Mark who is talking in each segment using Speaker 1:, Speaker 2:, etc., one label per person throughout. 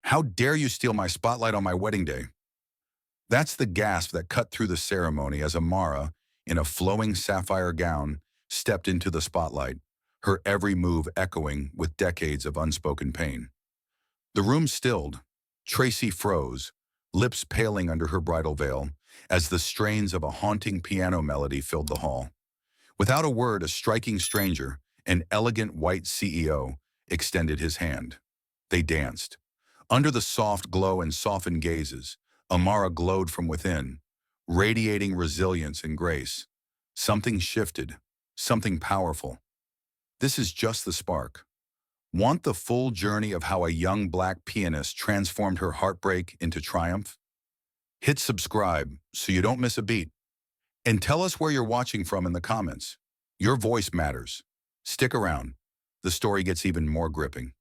Speaker 1: How dare you steal my spotlight on my wedding day? That's the gasp that cut through the ceremony as Amara, in a flowing sapphire gown, stepped into the spotlight, her every move echoing with decades of unspoken pain. The room stilled. Tracy froze, lips paling under her bridal veil, as the strains of a haunting piano melody filled the hall. Without a word, a striking stranger, an elegant white CEO, extended his hand. They danced. Under the soft glow and softened gazes, Amara glowed from within, radiating resilience and grace. Something shifted, something powerful. This is just the spark. Want the full journey of how a young black pianist transformed her heartbreak into triumph? Hit subscribe so you don't miss a beat. And tell us where you're watching from in the comments. Your voice matters. Stick around. The story gets even more gripping.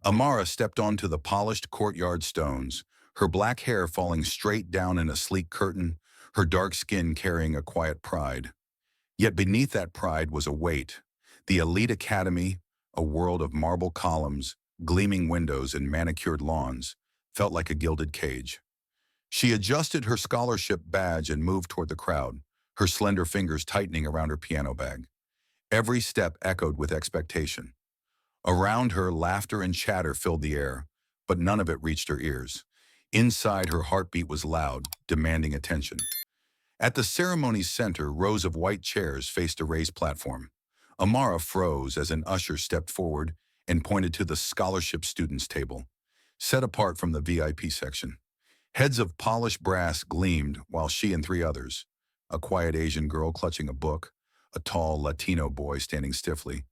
Speaker 1: Amara stepped onto the polished courtyard stones, her black hair falling straight down in a sleek curtain, her dark skin carrying a quiet pride. Yet beneath that pride was a weight. The elite academy, a world of marble columns, gleaming windows, and manicured lawns, felt like a gilded cage. She adjusted her scholarship badge and moved toward the crowd, her slender fingers tightening around her piano bag. Every step echoed with expectation. Around her, laughter and chatter filled the air, but none of it reached her ears. Inside, her heartbeat was loud, demanding attention. At the ceremony's center, rows of white chairs faced a raised platform. Amara froze as an usher stepped forward and pointed to the scholarship students' table, set apart from the VIP section. Heads of polished brass gleamed while she and three others, a quiet Asian girl clutching a book, a tall Latino boy standing stiffly,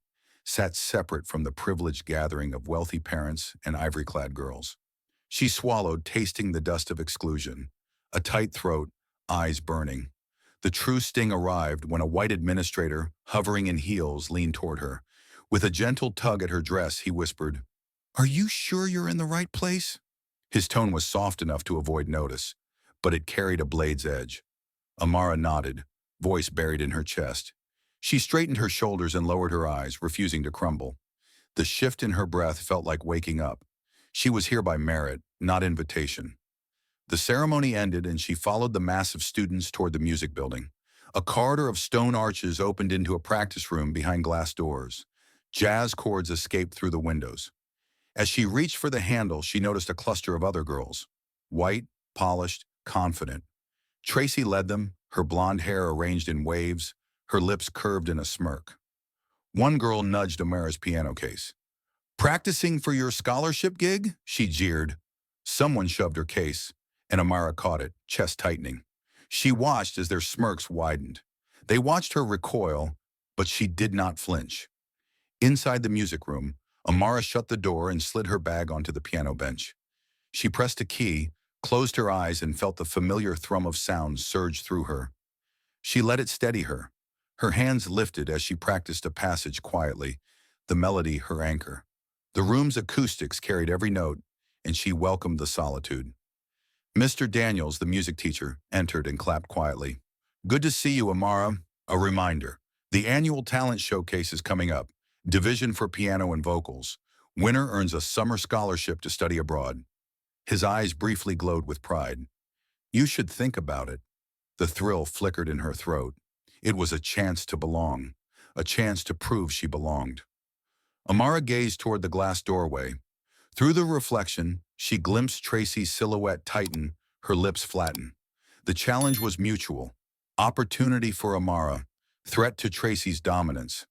Speaker 1: sat separate from the privileged gathering of wealthy parents and ivory-clad girls. She swallowed, tasting the dust of exclusion, a tight throat, eyes burning. The true sting arrived when a white administrator, hovering in heels, leaned toward her. With a gentle tug at her dress, he whispered, "Are you sure you're in the right place?" His tone was soft enough to avoid notice, but it carried a blade's edge. Amara nodded, voice buried in her chest. She straightened her shoulders and lowered her eyes, refusing to crumble. The shift in her breath felt like waking up. She was here by merit, not invitation. The ceremony ended and she followed the mass of students toward the music building. A corridor of stone arches opened into a practice room behind glass doors. Jazz chords escaped through the windows. As she reached for the handle, she noticed a cluster of other girls. White, polished, confident. Tracy led them, her blonde hair arranged in waves, her lips curved in a smirk. One girl nudged Amara's piano case. "Practicing for your scholarship gig?" she jeered. Someone shoved her case, and Amara caught it, chest tightening. She watched as their smirks widened. They watched her recoil, but she did not flinch. Inside the music room, Amara shut the door and slid her bag onto the piano bench. She pressed a key, closed her eyes, and felt the familiar thrum of sound surge through her. She let it steady her. Her hands lifted as she practiced a passage quietly, the melody her anchor. The room's acoustics carried every note, and she welcomed the solitude. Mr. Daniels, the music teacher, entered and clapped quietly. "Good to see you, Amara. A reminder. The annual talent showcase is coming up. Division for piano and vocals. Winner earns a summer scholarship to study abroad." His eyes briefly glowed with pride. "You should think about it." The thrill flickered in her throat. It was a chance to belong, a chance to prove she belonged. Amara gazed toward the glass doorway. Through the reflection, she glimpsed Tracy's silhouette tighten, her lips flatten. The challenge was mutual. Opportunity for Amara, threat to Tracy's dominance.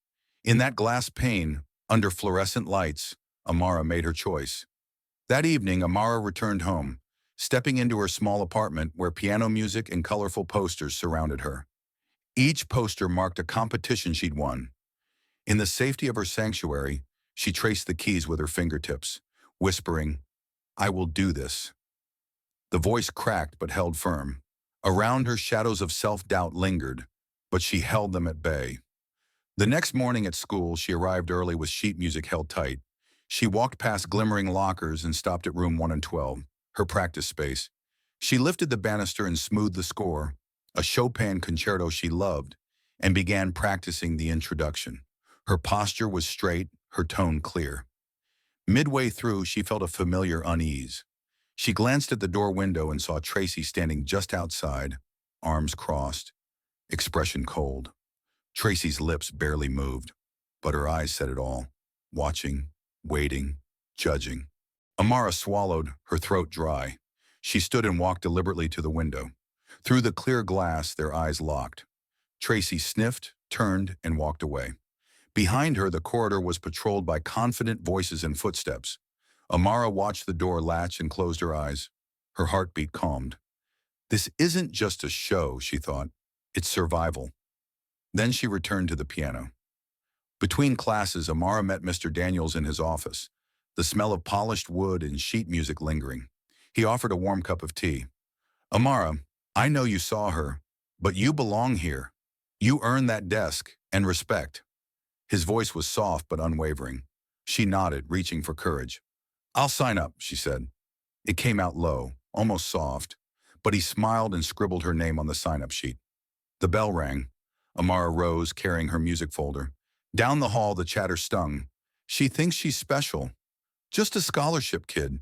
Speaker 1: In that glass pane, under fluorescent lights, Amara made her choice. That evening, Amara returned home, stepping into her small apartment where piano music and colorful posters surrounded her. Each poster marked a competition she'd won. In the safety of her sanctuary, she traced the keys with her fingertips, whispering, "I will do this." The voice cracked but held firm. Around her, shadows of self-doubt lingered, but she held them at bay. The next morning at school, she arrived early with sheet music held tight. She walked past glimmering lockers and stopped at room 112, her practice space. She lifted the banister and smoothed the score, a Chopin concerto she loved, and began practicing the introduction. Her posture was straight, her tone clear. Midway through, she felt a familiar unease. She glanced at the door window and saw Tracy standing just outside, arms crossed, expression cold. Tracy's lips barely moved, but her eyes said it all, watching, waiting, judging. Amara swallowed, her throat dry. She stood and walked deliberately to the window. Through the clear glass, their eyes locked. Tracy sniffed, turned, and walked away. Behind her, the corridor was patrolled by confident voices and footsteps. Amara watched the door latch and closed her eyes. Her heartbeat calmed. This isn't just a show, she thought. It's survival. Then she returned to the piano. Between classes, Amara met Mr. Daniels in his office, the smell of polished wood and sheet music lingering. He offered a warm cup of tea. Amara, I know you saw her, but you belong here. You earn that desk and respect. His voice was soft but unwavering. She nodded, reaching for courage. I'll sign up, she said. It came out low, almost soft, but he smiled and scribbled her name on the sign-up sheet. The bell rang. Amara rose, carrying her music folder. Down the hall, the chatter stung. She thinks she's special. Just a scholarship kid.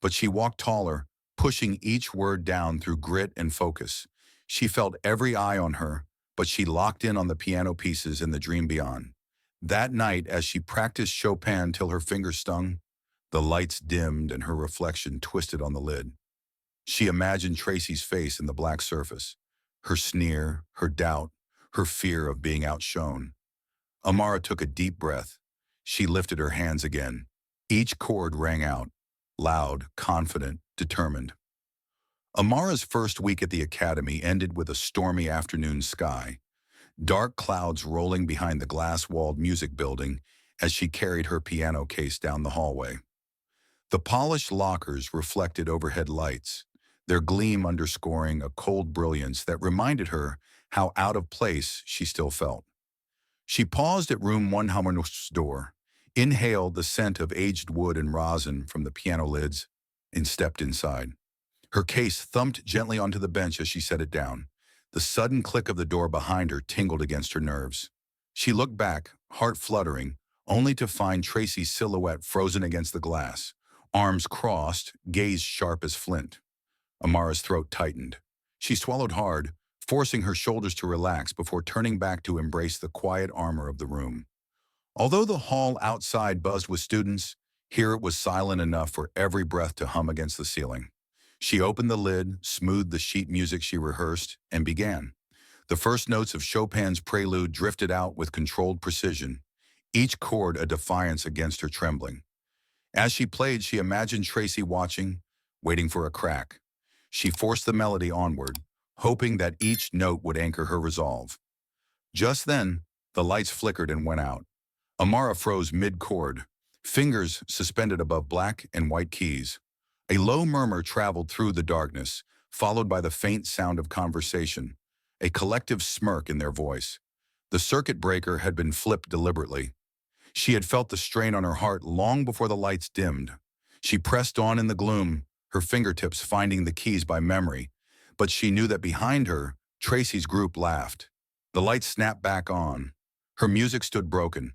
Speaker 1: But she walked taller, pushing each word down through grit and focus. She felt every eye on her, but she locked in on the piano pieces and the dream beyond. That night, as she practiced Chopin till her fingers stung, the lights dimmed and her reflection twisted on the lid. She imagined Tracy's face in the black surface, her sneer, her doubt, her fear of being outshone. Amara took a deep breath. She lifted her hands again. Each chord rang out, loud, confident, determined. Amara's first week at the academy ended with a stormy afternoon sky, dark clouds rolling behind the glass-walled music building as she carried her piano case down the hallway. The polished lockers reflected overhead lights, their gleam underscoring a cold brilliance that reminded her how out of place she still felt. She paused at room 100's door, inhaled the scent of aged wood and rosin from the piano lids, and stepped inside. Her case thumped gently onto the bench as she set it down. The sudden click of the door behind her tingled against her nerves. She looked back, heart fluttering, only to find Tracy's silhouette frozen against the glass, arms crossed, gaze sharp as flint. Amara's throat tightened. She swallowed hard, forcing her shoulders to relax before turning back to embrace the quiet armor of the room. Although the hall outside buzzed with students, here it was silent enough for every breath to hum against the ceiling. She opened the lid, smoothed the sheet music she rehearsed, and began. The first notes of Chopin's prelude drifted out with controlled precision, each chord a defiance against her trembling. As she played, she imagined Tracy watching, waiting for a crack. She forced the melody onward, hoping that each note would anchor her resolve. Just then, the lights flickered and went out. Amara froze mid-chord, fingers suspended above black and white keys. A low murmur traveled through the darkness, followed by the faint sound of conversation, a collective smirk in their voice. The circuit breaker had been flipped deliberately. She had felt the strain on her heart long before the lights dimmed. She pressed on in the gloom, her fingertips finding the keys by memory, but she knew that behind her, Tracy's group laughed. The lights snapped back on. Her music stood broken.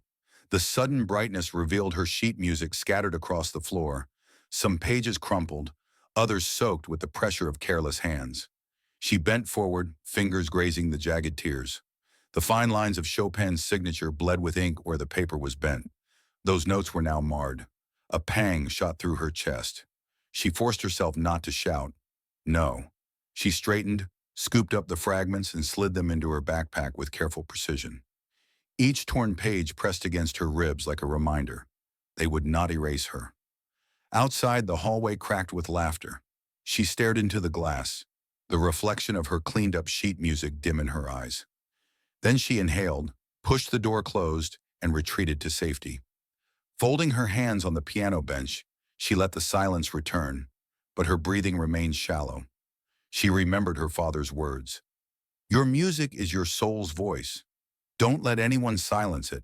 Speaker 1: The sudden brightness revealed her sheet music scattered across the floor, some pages crumpled, others soaked with the pressure of careless hands. She bent forward, fingers grazing the jagged tears. The fine lines of Chopin's signature bled with ink where the paper was bent. Those notes were now marred. A pang shot through her chest. She forced herself not to shout. No. She straightened, scooped up the fragments, and slid them into her backpack with careful precision. Each torn page pressed against her ribs like a reminder. They would not erase her. Outside, the hallway cracked with laughter. She stared into the glass, the reflection of her cleaned-up sheet music dim in her eyes. Then she inhaled, pushed the door closed, and retreated to safety. Folding her hands on the piano bench, she let the silence return, but her breathing remained shallow. She remembered her father's words. Your music is your soul's voice. Don't let anyone silence it.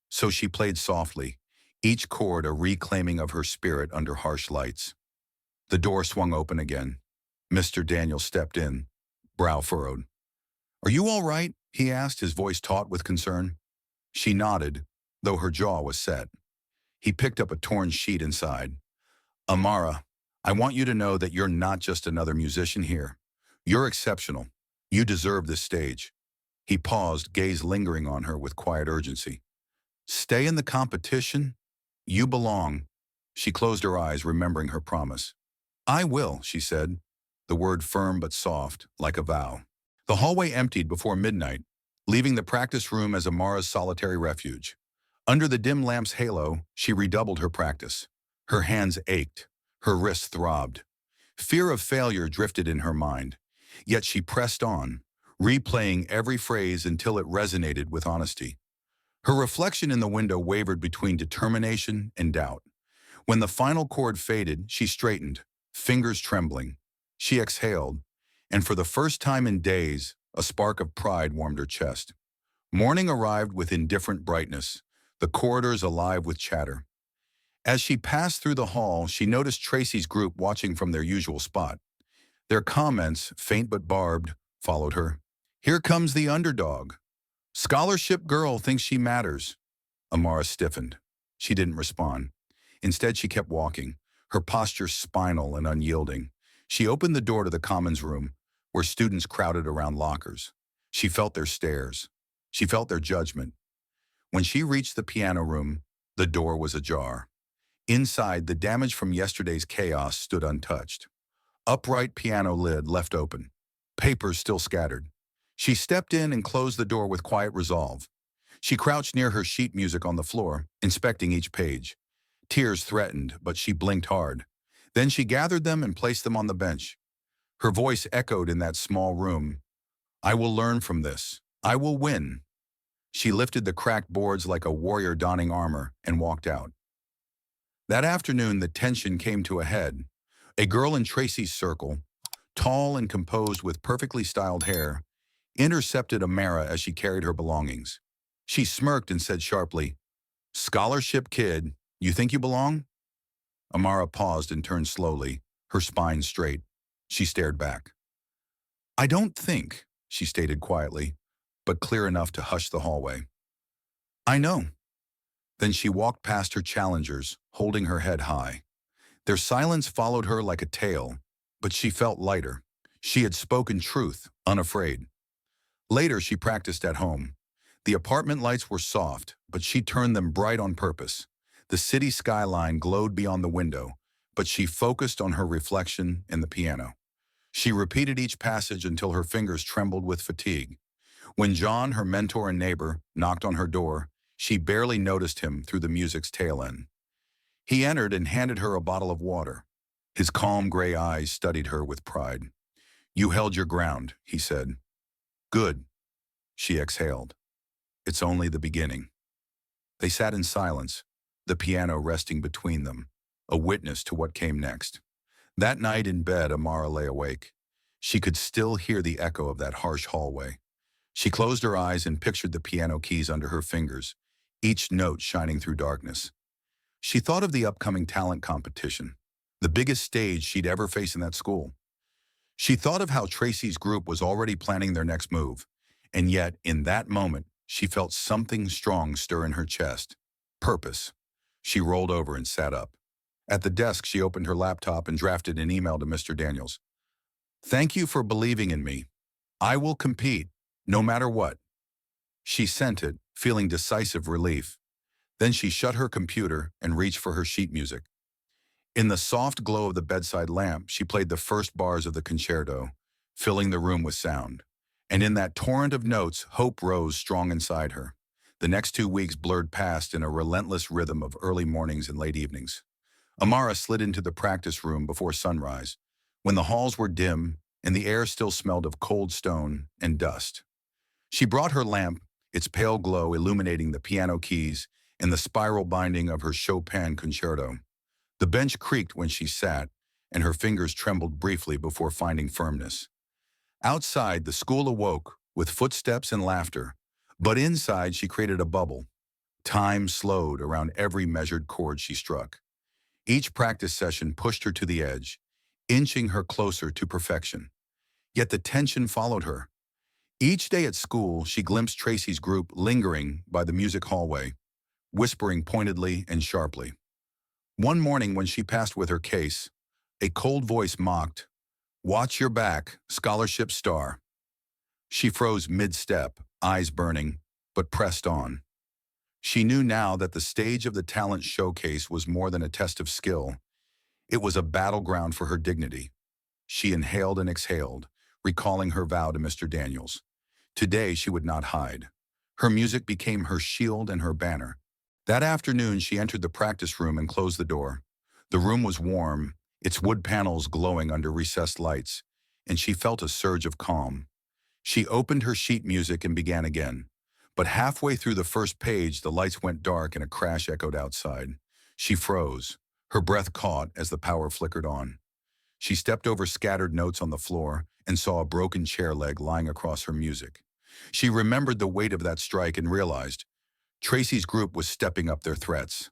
Speaker 1: So she played softly, each chord a reclaiming of her spirit under harsh lights. The door swung open again. Mr. Daniel stepped in, brow furrowed. Are you all right? He asked, his voice taut with concern. She nodded, though her jaw was set. He picked up a torn sheet inside. Amara, I want you to know that you're not just another musician here. You're exceptional. You deserve this stage. He paused, gaze lingering on her with quiet urgency. Stay in the competition. You belong. She closed her eyes, remembering her promise. I will, she said, the word firm but soft, like a vow. The hallway emptied before midnight, leaving the practice room as Amara's solitary refuge. Under the dim lamp's halo, she redoubled her practice. Her hands ached. Her wrists throbbed. Fear of failure drifted in her mind. Yet she pressed on, replaying every phrase until it resonated with honesty. Her reflection in the window wavered between determination and doubt. When the final chord faded, she straightened, fingers trembling. She exhaled, and for the first time in days, a spark of pride warmed her chest. Morning arrived with indifferent brightness, the corridors alive with chatter. As she passed through the hall, she noticed Tracy's group watching from their usual spot. Their comments, faint but barbed, followed her. Here comes the underdog. Scholarship girl thinks she matters. Amara stiffened. She didn't respond. Instead, she kept walking, her posture spinal and unyielding. She opened the door to the commons room, where students crowded around lockers. She felt their stares. She felt their judgment. When she reached the piano room, the door was ajar. Inside, the damage from yesterday's chaos stood untouched. Upright piano lid left open. Papers still scattered. She stepped in and closed the door with quiet resolve. She crouched near her sheet music on the floor, inspecting each page. Tears threatened, but she blinked hard. Then she gathered them and placed them on the bench. Her voice echoed in that small room. I will learn from this. I will win. She lifted the cracked boards like a warrior donning armor and walked out. That afternoon, the tension came to a head. A girl in Tracy's circle, tall and composed with perfectly styled hair, intercepted Amara as she carried her belongings. She smirked and said sharply, Scholarship kid, you think you belong? Amara paused and turned slowly, her spine straight. She stared back. I don't think, she stated quietly, but clear enough to hush the hallway. I know. Then she walked past her challengers, holding her head high. Their silence followed her like a tail, but she felt lighter. She had spoken truth, unafraid. Later, she practiced at home. The apartment lights were soft, but she turned them bright on purpose. The city skyline glowed beyond the window, but she focused on her reflection in the piano. She repeated each passage until her fingers trembled with fatigue. When John, her mentor and neighbor, knocked on her door, she barely noticed him through the music's tail end. He entered and handed her a bottle of water. His calm gray eyes studied her with pride. You held your ground, he said. Good. She exhaled. It's only the beginning. They sat in silence, the piano resting between them, a witness to what came next. That night in bed, Amara lay awake. She could still hear the echo of that harsh hallway. She closed her eyes and pictured the piano keys under her fingers, each note shining through darkness. She thought of the upcoming talent competition, the biggest stage she'd ever face in that school. She thought of how Tracy's group was already planning their next move, and yet, in that moment, she felt something strong stir in her chest. Purpose. She rolled over and sat up. At the desk, she opened her laptop and drafted an email to Mr. Daniels. Thank you for believing in me. I will compete, no matter what. She sent it, feeling decisive relief. Then she shut her computer and reached for her sheet music. In the soft glow of the bedside lamp, she played the first bars of the concerto, filling the room with sound. And in that torrent of notes, hope rose strong inside her. The next 2 weeks blurred past in a relentless rhythm of early mornings and late evenings. Amara slid into the practice room before sunrise, when the halls were dim and the air still smelled of cold stone and dust. She brought her lamp, its pale glow illuminating the piano keys and the spiral binding of her Chopin concerto. The bench creaked when she sat, and her fingers trembled briefly before finding firmness. Outside, the school awoke with footsteps and laughter, but inside she created a bubble. Time slowed around every measured chord she struck. Each practice session pushed her to the edge, inching her closer to perfection. Yet the tension followed her. Each day at school, she glimpsed Tracy's group lingering by the music hallway, whispering pointedly and sharply. One morning when she passed with her case, A cold voice mocked, "Watch your back, scholarship star." She froze mid-step, eyes burning, but pressed on. She knew now that the stage of the talent showcase was more than a test of skill. It was a battleground for her dignity. She inhaled and exhaled, recalling her vow to Mr. Daniels. Today she would not hide. Her music became her shield and her banner. That afternoon she entered the practice room and closed the door. The room was warm, its wood panels glowing under recessed lights, and she felt a surge of calm. She opened her sheet music and began again. But halfway through the first page, the lights went dark and a crash echoed outside. She froze. Her breath caught as the power flickered on. She stepped over scattered notes on the floor and saw a broken chair leg lying across her music. She remembered the weight of that strike and realized Tracy's group was stepping up their threats.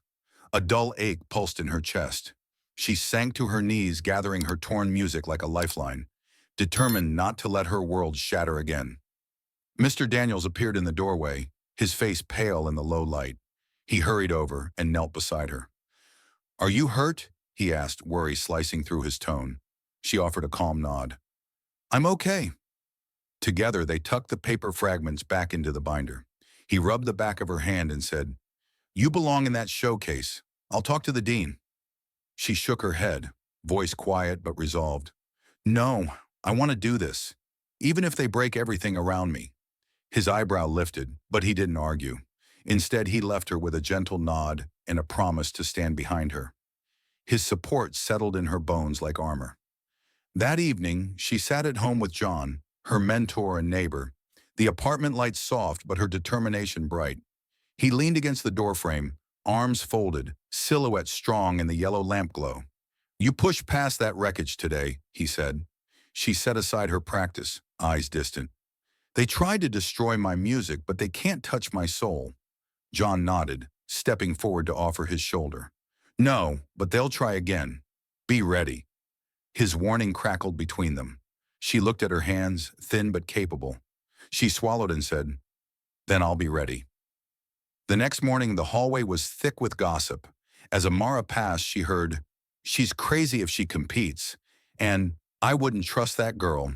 Speaker 1: A dull ache pulsed in her chest. She sank to her knees, gathering her torn music like a lifeline, determined not to let her world shatter again. Mr. Daniels appeared in the doorway, his face pale in the low light. He hurried over and knelt beside her. "Are you hurt?" he asked, worry slicing through his tone. She offered a calm nod. "I'm okay." Together, they tucked the paper fragments back into the binder. He rubbed the back of her hand and said, "You belong in that showcase. I'll talk to the dean." She shook her head, voice quiet but resolved. "No, I want to do this, even if they break everything around me." His eyebrow lifted, but he didn't argue. Instead, he left her with a gentle nod and a promise to stand behind her. His support settled in her bones like armor. That evening, she sat at home with John, her mentor and neighbor, the apartment lights soft but her determination bright. He leaned against the doorframe, arms folded, silhouette strong in the yellow lamp glow. "You pushed past that wreckage today," he said. She set aside her practice, eyes distant. "They tried to destroy my music, but they can't touch my soul." John nodded, stepping forward to offer his shoulder. "No, but they'll try again. Be ready." His warning crackled between them. She looked at her hands, thin but capable. She swallowed and said, "Then I'll be ready." The next morning, the hallway was thick with gossip. As Amara passed, she heard, "She's crazy if she competes," and "I wouldn't trust that girl."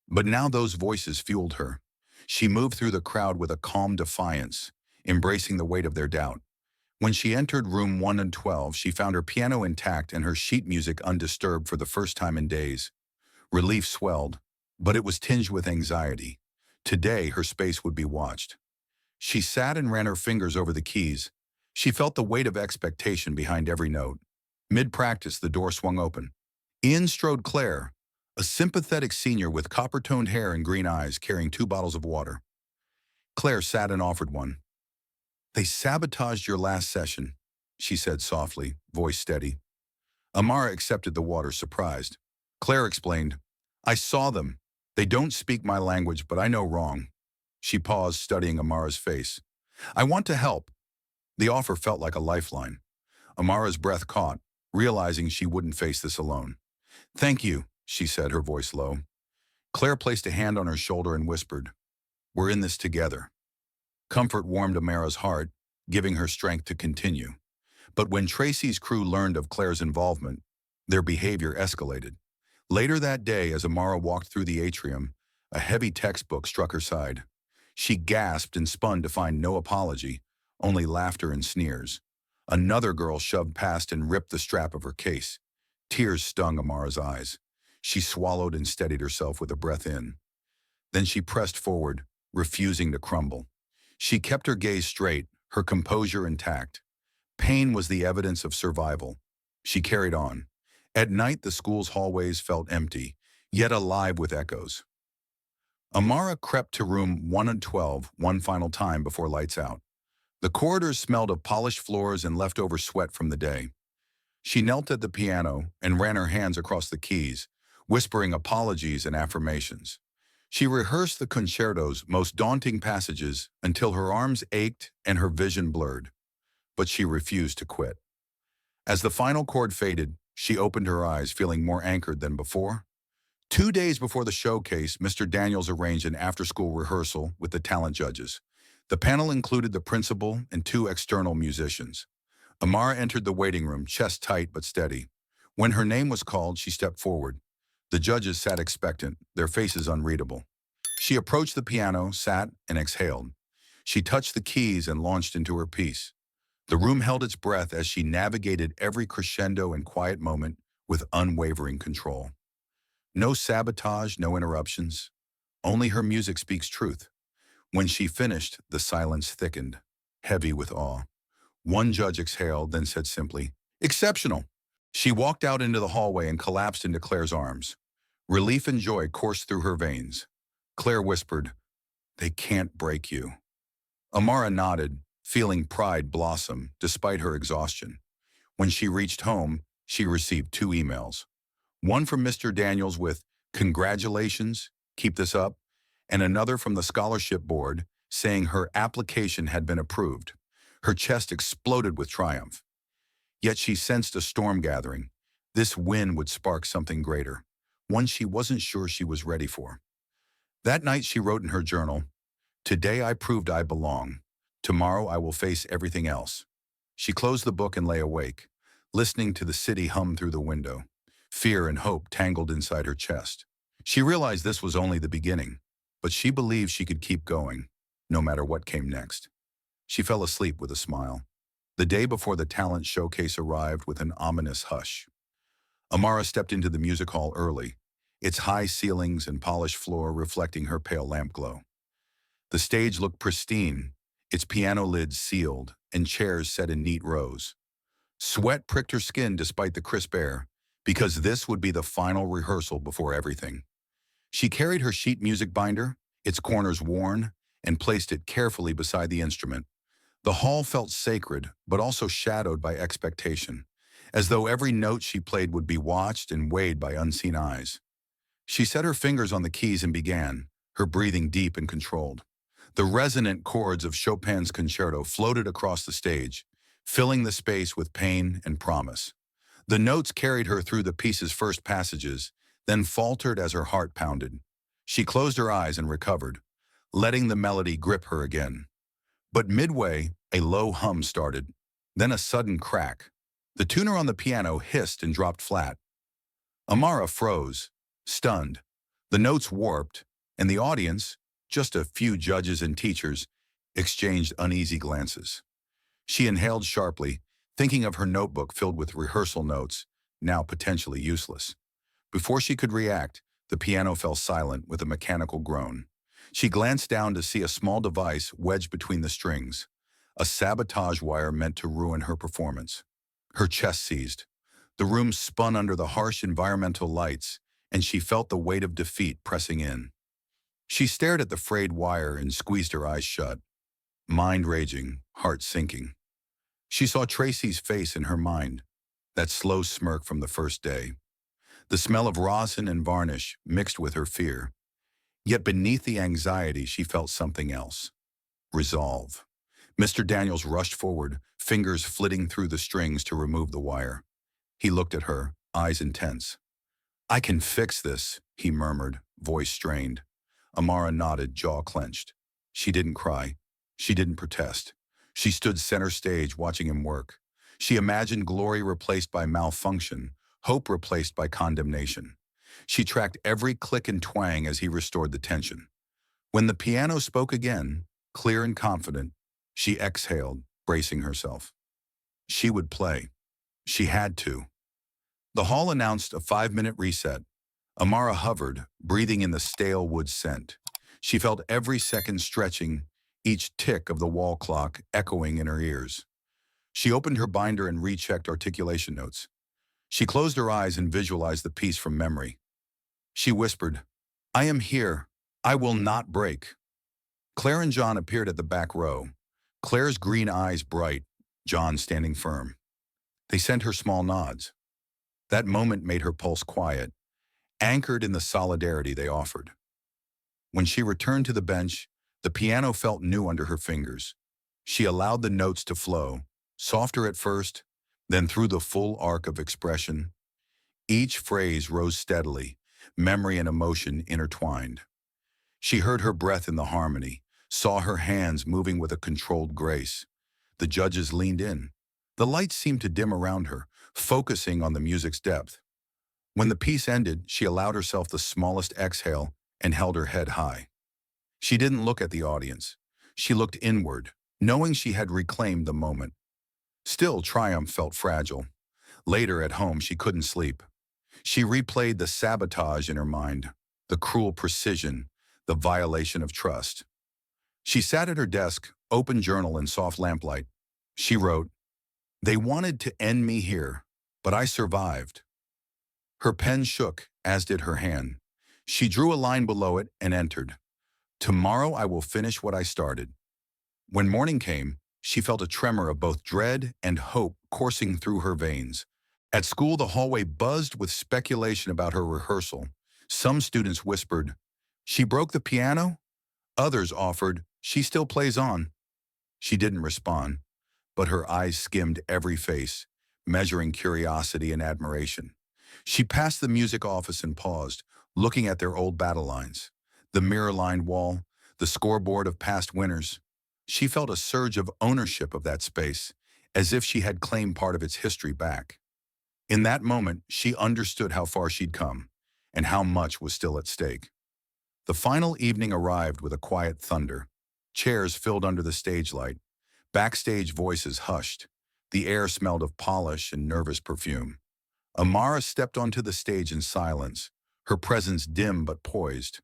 Speaker 1: But now those voices fueled her. She moved through the crowd with a calm defiance, embracing the weight of their doubt. When she entered room 112, she found her piano intact and her sheet music undisturbed for the first time in days. Relief swelled, but it was tinged with anxiety. Today, her space would be watched. She sat and ran her fingers over the keys. She felt the weight of expectation behind every note. Mid-practice, the door swung open. In strode Claire, a sympathetic senior with copper-toned hair and green eyes carrying 2 bottles of water. Claire sat and offered one. "They sabotaged your last session," she said softly, voice steady. Amara accepted the water, surprised. Claire explained, "I saw them. They don't speak my language, but I know wrong." She paused, studying Amara's face. "I want to help." The offer felt like a lifeline. Amara's breath caught, realizing she wouldn't face this alone. "Thank you," she said, her voice low. Claire placed a hand on her shoulder and whispered, "We're in this together." Comfort warmed Amara's heart, giving her strength to continue. But when Tracy's crew learned of Claire's involvement, their behavior escalated. Later that day, as Amara walked through the atrium, a heavy textbook struck her side. She gasped and spun to find no apology, only laughter and sneers. Another girl shoved past and ripped the strap of her case. Tears stung Amara's eyes. She swallowed and steadied herself with a breath in. Then she pressed forward, refusing to crumble. She kept her gaze straight, her composure intact. Pain was the evidence of survival. She carried on. At night, the school's hallways felt empty, yet alive with echoes. Amara crept to room 112 one final time before lights out. The corridors smelled of polished floors and leftover sweat from the day. She knelt at the piano and ran her hands across the keys, whispering apologies and affirmations. She rehearsed the concerto's most daunting passages until her arms ached and her vision blurred. But she refused to quit. As the final chord faded, she opened her eyes, feeling more anchored than before. 2 days before the showcase, Mr. Daniels arranged an after-school rehearsal with the talent judges. The panel included the principal and 2 external musicians. Amara entered the waiting room, chest tight but steady. When her name was called, she stepped forward. The judges sat expectant, their faces unreadable. She approached the piano, sat, and exhaled. She touched the keys and launched into her piece. The room held its breath as she navigated every crescendo and quiet moment with unwavering control. No sabotage, no interruptions. Only her music speaks truth. When she finished, the silence thickened, heavy with awe. One judge exhaled, then said simply, "Exceptional." She walked out into the hallway and collapsed into Claire's arms. Relief and joy coursed through her veins. Claire whispered, "They can't break you." Amara nodded, feeling pride blossom despite her exhaustion. When she reached home, she received 2 emails. One from Mr. Daniels with, "Congratulations, keep this up," and another from the scholarship board saying her application had been approved. Her chest exploded with triumph. Yet she sensed a storm gathering. This win would spark something greater, one she wasn't sure she was ready for. That night she wrote in her journal, "Today I proved I belong. Tomorrow I will face everything else." She closed the book and lay awake, listening to the city hum through the window. Fear and hope tangled inside her chest. She realized this was only the beginning, but she believed she could keep going, no matter what came next. She fell asleep with a smile. The day before the talent showcase arrived with an ominous hush. Amara stepped into the music hall early, its high ceilings and polished floor reflecting her pale lamp glow. The stage looked pristine, its piano lids sealed and chairs set in neat rows. Sweat pricked her skin despite the crisp air, because this would be the final rehearsal before everything. She carried her sheet music binder, its corners worn, and placed it carefully beside the instrument. The hall felt sacred, but also shadowed by expectation, as though every note she played would be watched and weighed by unseen eyes. She set her fingers on the keys and began, her breathing deep and controlled. The resonant chords of Chopin's concerto floated across the stage, filling the space with pain and promise. The notes carried her through the piece's first passages, then faltered as her heart pounded. She closed her eyes and recovered, letting the melody grip her again. But midway, a low hum started, then a sudden crack. The tuner on the piano hissed and dropped flat. Amara froze, stunned. The notes warped, and the audience, just a few judges and teachers, exchanged uneasy glances. She inhaled sharply, thinking of her notebook filled with rehearsal notes, now potentially useless. Before she could react, the piano fell silent with a mechanical groan. She glanced down to see a small device wedged between the strings, a sabotage wire meant to ruin her performance. Her chest seized. The room spun under the harsh environmental lights, and she felt the weight of defeat pressing in. She stared at the frayed wire and squeezed her eyes shut, mind raging, heart sinking. She saw Tracy's face in her mind, that slow smirk from the first day. The smell of rosin and varnish mixed with her fear. Yet beneath the anxiety, she felt something else. Resolve. Mr. Daniels rushed forward, fingers flitting through the strings to remove the wire. He looked at her, eyes intense. "I can fix this," he murmured, voice strained. Amara nodded, jaw clenched. She didn't cry. She didn't protest. She stood center stage watching him work. She imagined glory replaced by malfunction, hope replaced by condemnation. She tracked every click and twang as he restored the tension. When the piano spoke again, clear and confident, she exhaled, bracing herself. She would play. She had to. The hall announced a 5-minute reset. Amara hovered, breathing in the stale wood scent. She felt every second stretching, each tick of the wall clock echoing in her ears. She opened her binder and rechecked articulation notes. She closed her eyes and visualized the piece from memory. She whispered, "I am here. I will not break." Claire and John appeared at the back row, Claire's green eyes bright, John standing firm. They sent her small nods. That moment made her pulse quiet, anchored in the solidarity they offered. When she returned to the bench, the piano felt new under her fingers. She allowed the notes to flow, softer at first, then through the full arc of expression. Each phrase rose steadily, memory and emotion intertwined. She heard her breath in the harmony, saw her hands moving with a controlled grace. The judges leaned in. The lights seemed to dim around her, focusing on the music's depth. When the piece ended, she allowed herself the smallest exhale and held her head high. She didn't look at the audience. She looked inward, knowing she had reclaimed the moment. Still, triumph felt fragile. Later at home, she couldn't sleep. She replayed the sabotage in her mind, the cruel precision, the violation of trust. She sat at her desk, open journal in soft lamplight. She wrote, "They wanted to end me here, but I survived." Her pen shook, as did her hand. She drew a line below it and entered. "Tomorrow I will finish what I started." When morning came, she felt a tremor of both dread and hope coursing through her veins. At school, the hallway buzzed with speculation about her rehearsal. Some students whispered, "She broke the piano?" Others offered, "She still plays on." She didn't respond, but her eyes skimmed every face, measuring curiosity and admiration. She passed the music office and paused, looking at their old battle lines. The mirror-lined wall, the scoreboard of past winners. She felt a surge of ownership of that space, as if she had claimed part of its history back. In that moment, she understood how far she'd come, and how much was still at stake. The final evening arrived with a quiet thunder. Chairs filled under the stage light. Backstage voices hushed. The air smelled of polish and nervous perfume. Amara stepped onto the stage in silence, her presence dim but poised.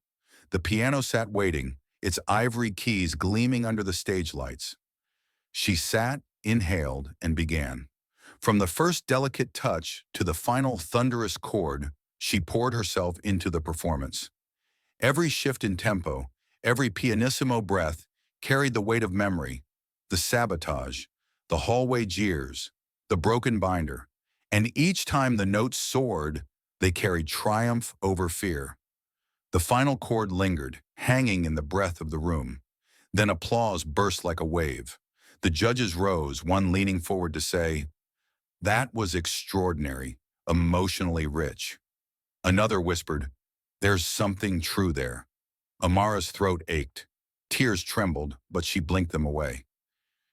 Speaker 1: The piano sat waiting, its ivory keys gleaming under the stage lights. She sat, inhaled, and began. From the first delicate touch to the final thunderous chord, she poured herself into the performance. Every shift in tempo, every pianissimo breath carried the weight of memory, the sabotage, the hallway jeers, the broken binder, and each time the notes soared, they carried triumph over fear. The final chord lingered, hanging in the breath of the room. Then applause burst like a wave. The judges rose, one leaning forward to say, "That was extraordinary, emotionally rich." Another whispered, "There's something true there." Amara's throat ached. Tears trembled, but she blinked them away.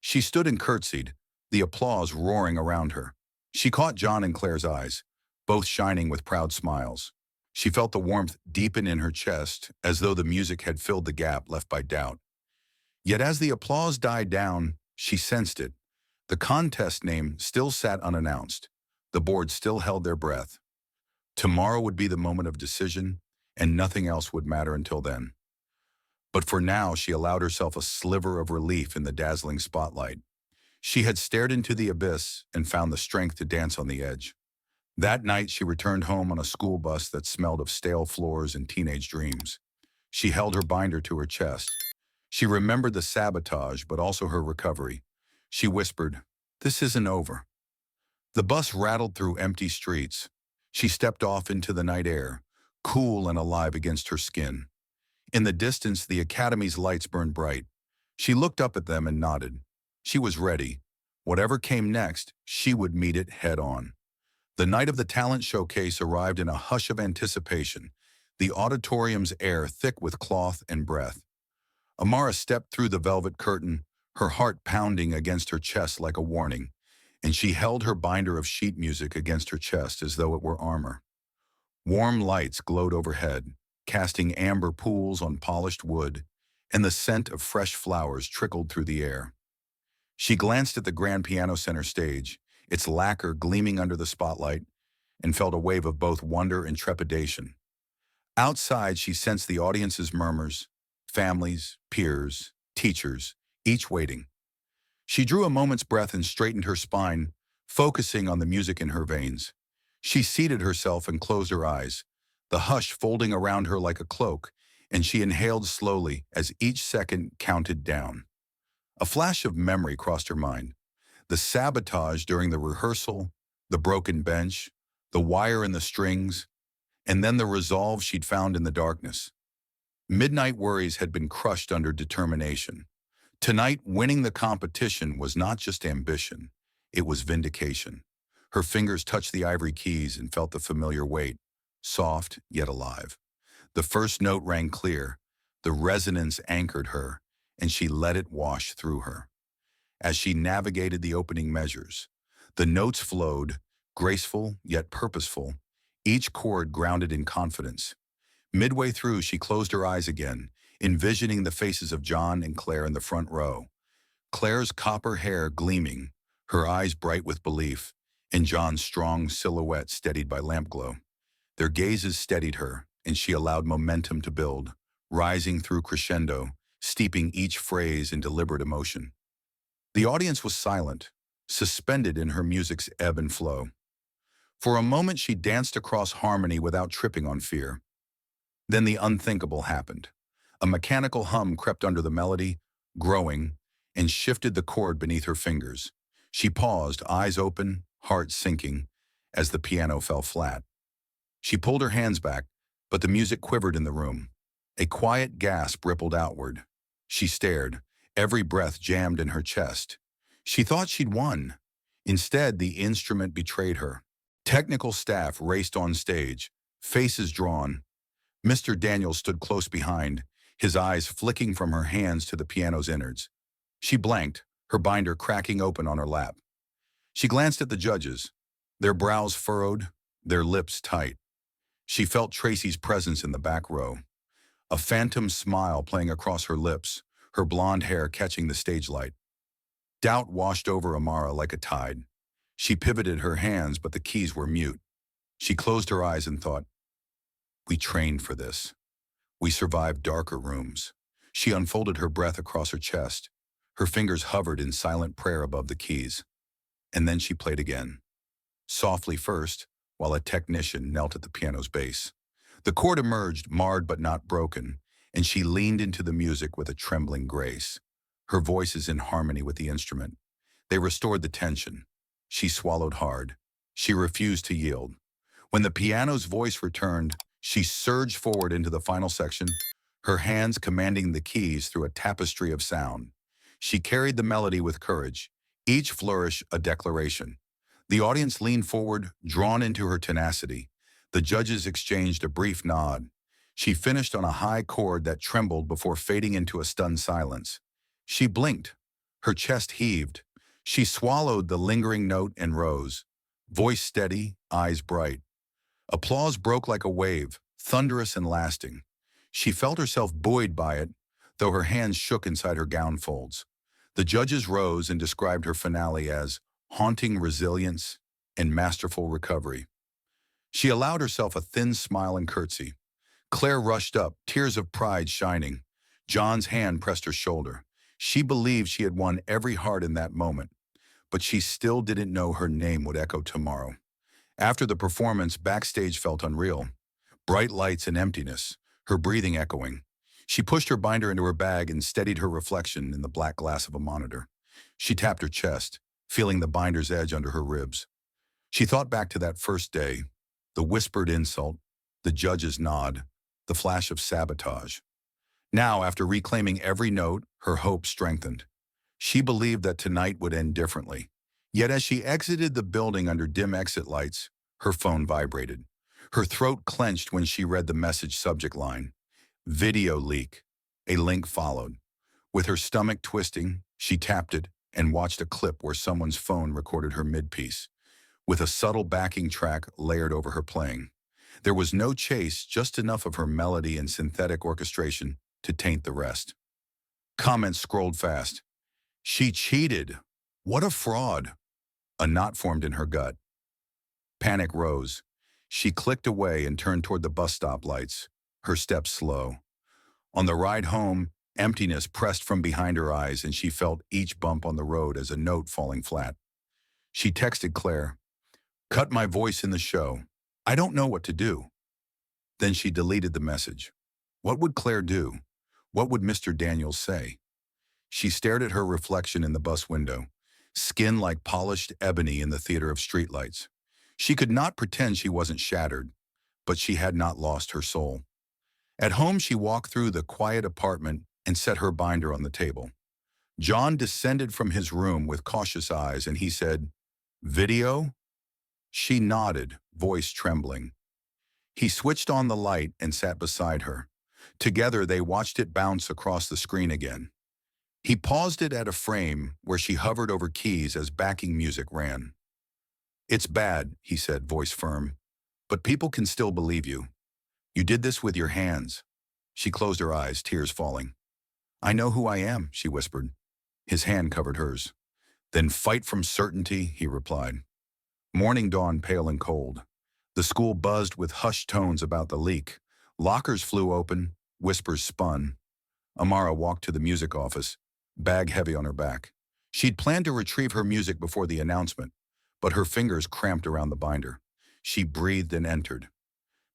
Speaker 1: She stood and curtsied, the applause roaring around her. She caught John and Claire's eyes, both shining with proud smiles. She felt the warmth deepen in her chest, as though the music had filled the gap left by doubt. Yet as the applause died down, she sensed it. The contest name still sat unannounced. The board still held their breath. Tomorrow would be the moment of decision, and nothing else would matter until then. But for now, she allowed herself a sliver of relief in the dazzling spotlight. She had stared into the abyss and found the strength to dance on the edge. That night, she returned home on a school bus that smelled of stale floors and teenage dreams. She held her binder to her chest. She remembered the sabotage, but also her recovery. She whispered, "This isn't over." The bus rattled through empty streets. She stepped off into the night air, cool and alive against her skin. In the distance, the academy's lights burned bright. She looked up at them and nodded. She was ready. Whatever came next, she would meet it head on. The night of the talent showcase arrived in a hush of anticipation, the auditorium's air thick with cloth and breath. Amara stepped through the velvet curtain, her heart pounding against her chest like a warning, and she held her binder of sheet music against her chest as though it were armor. Warm lights glowed overhead, casting amber pools on polished wood, and the scent of fresh flowers trickled through the air. She glanced at the grand piano center stage, its lacquer gleaming under the spotlight, and felt a wave of both wonder and trepidation. Outside, she sensed the audience's murmurs, families, peers, teachers, each waiting. She drew a moment's breath and straightened her spine, focusing on the music in her veins. She seated herself and closed her eyes, the hush folding around her like a cloak, and she inhaled slowly as each second counted down. A flash of memory crossed her mind. The sabotage during the rehearsal, the broken bench, the wire in the strings, and then the resolve she'd found in the darkness. Midnight worries had been crushed under determination. Tonight, winning the competition was not just ambition, it was vindication. Her fingers touched the ivory keys and felt the familiar weight, soft yet alive. The first note rang clear, the resonance anchored her, and she let it wash through her. As she navigated the opening measures, the notes flowed, graceful yet purposeful, each chord grounded in confidence. Midway through, she closed her eyes again, envisioning the faces of John and Claire in the front row. Claire's copper hair gleaming, her eyes bright with belief, and John's strong silhouette steadied by lamp glow. Their gazes steadied her, and she allowed momentum to build, rising through crescendo, steeping each phrase in deliberate emotion. The audience was silent, suspended in her music's ebb and flow. For a moment she danced across harmony without tripping on fear. Then the unthinkable happened. A mechanical hum crept under the melody, growing, and shifted the chord beneath her fingers. She paused, eyes open, heart sinking, as the piano fell flat. She pulled her hands back, but the music quivered in the room. A quiet gasp rippled outward. She stared, every breath jammed in her chest. She thought she'd won. Instead, the instrument betrayed her. Technical staff raced on stage, faces drawn. Mr. Daniels stood close behind, his eyes flicking from her hands to the piano's innards. She blanked, her binder cracking open on her lap. She glanced at the judges, their brows furrowed, their lips tight. She felt Tracy's presence in the back row, a phantom smile playing across her lips, her blonde hair catching the stage light. Doubt washed over Amara like a tide. She pivoted her hands, but the keys were mute. She closed her eyes and thought, "We trained for this. We survived darker rooms." She unfolded her breath across her chest. Her fingers hovered in silent prayer above the keys. And then she played again. Softly first, while a technician knelt at the piano's base. The chord emerged, marred but not broken, and she leaned into the music with a trembling grace. Her voice is in harmony with the instrument. They restored the tension. She swallowed hard. She refused to yield. When the piano's voice returned, she surged forward into the final section, her hands commanding the keys through a tapestry of sound. She carried the melody with courage, each flourish a declaration. The audience leaned forward, drawn into her tenacity. The judges exchanged a brief nod. She finished on a high chord that trembled before fading into a stunned silence. She blinked. Her chest heaved. She swallowed the lingering note and rose, voice steady, eyes bright. Applause broke like a wave, thunderous and lasting. She felt herself buoyed by it, though her hands shook inside her gown folds. The judges rose and described her finale as haunting resilience and masterful recovery. She allowed herself a thin smile and curtsy. Claire rushed up, tears of pride shining. John's hand pressed her shoulder. She believed she had won every heart in that moment, but she still didn't know her name would echo tomorrow. After the performance, backstage felt unreal. Bright lights and emptiness, her breathing echoing. She pushed her binder into her bag and steadied her reflection in the black glass of a monitor. She tapped her chest, feeling the binder's edge under her ribs. She thought back to that first day, the whispered insult, the judge's nod, the flash of sabotage. Now, after reclaiming every note, her hope strengthened. She believed that tonight would end differently. Yet as she exited the building under dim exit lights, her phone vibrated. Her throat clenched when she read the message subject line. Video leak. A link followed. With her stomach twisting, she tapped it and watched a clip where someone's phone recorded her mid-piece, with a subtle backing track layered over her playing. There was no chase, just enough of her melody and synthetic orchestration to taint the rest. Comments scrolled fast. She cheated. What a fraud. A knot formed in her gut. Panic rose. She clicked away and turned toward the bus stop lights, her steps slow. On the ride home, emptiness pressed from behind her eyes and she felt each bump on the road as a note falling flat. She texted Claire, "Cut my voice in the show. I don't know what to do." Then she deleted the message. What would Claire do? What would Mr. Daniels say? She stared at her reflection in the bus window, skin like polished ebony in the theater of streetlights. She could not pretend she wasn't shattered, but she had not lost her soul. At home, she walked through the quiet apartment and set her binder on the table. John descended from his room with cautious eyes and he said, "Video?" She nodded, voice trembling. He switched on the light and sat beside her. Together, they watched it bounce across the screen again. He paused it at a frame where she hovered over keys as backing music ran. It's bad, he said, voice firm. But people can still believe you. You did this with your hands. She closed her eyes, tears falling. I know who I am, she whispered. His hand covered hers. Then fight from certainty, he replied. Morning dawned pale and cold. The school buzzed with hushed tones about the leak. Lockers flew open, whispers spun. Amara walked to the music office, bag heavy on her back. She'd planned to retrieve her music before the announcement, but her fingers cramped around the binder. She breathed and entered.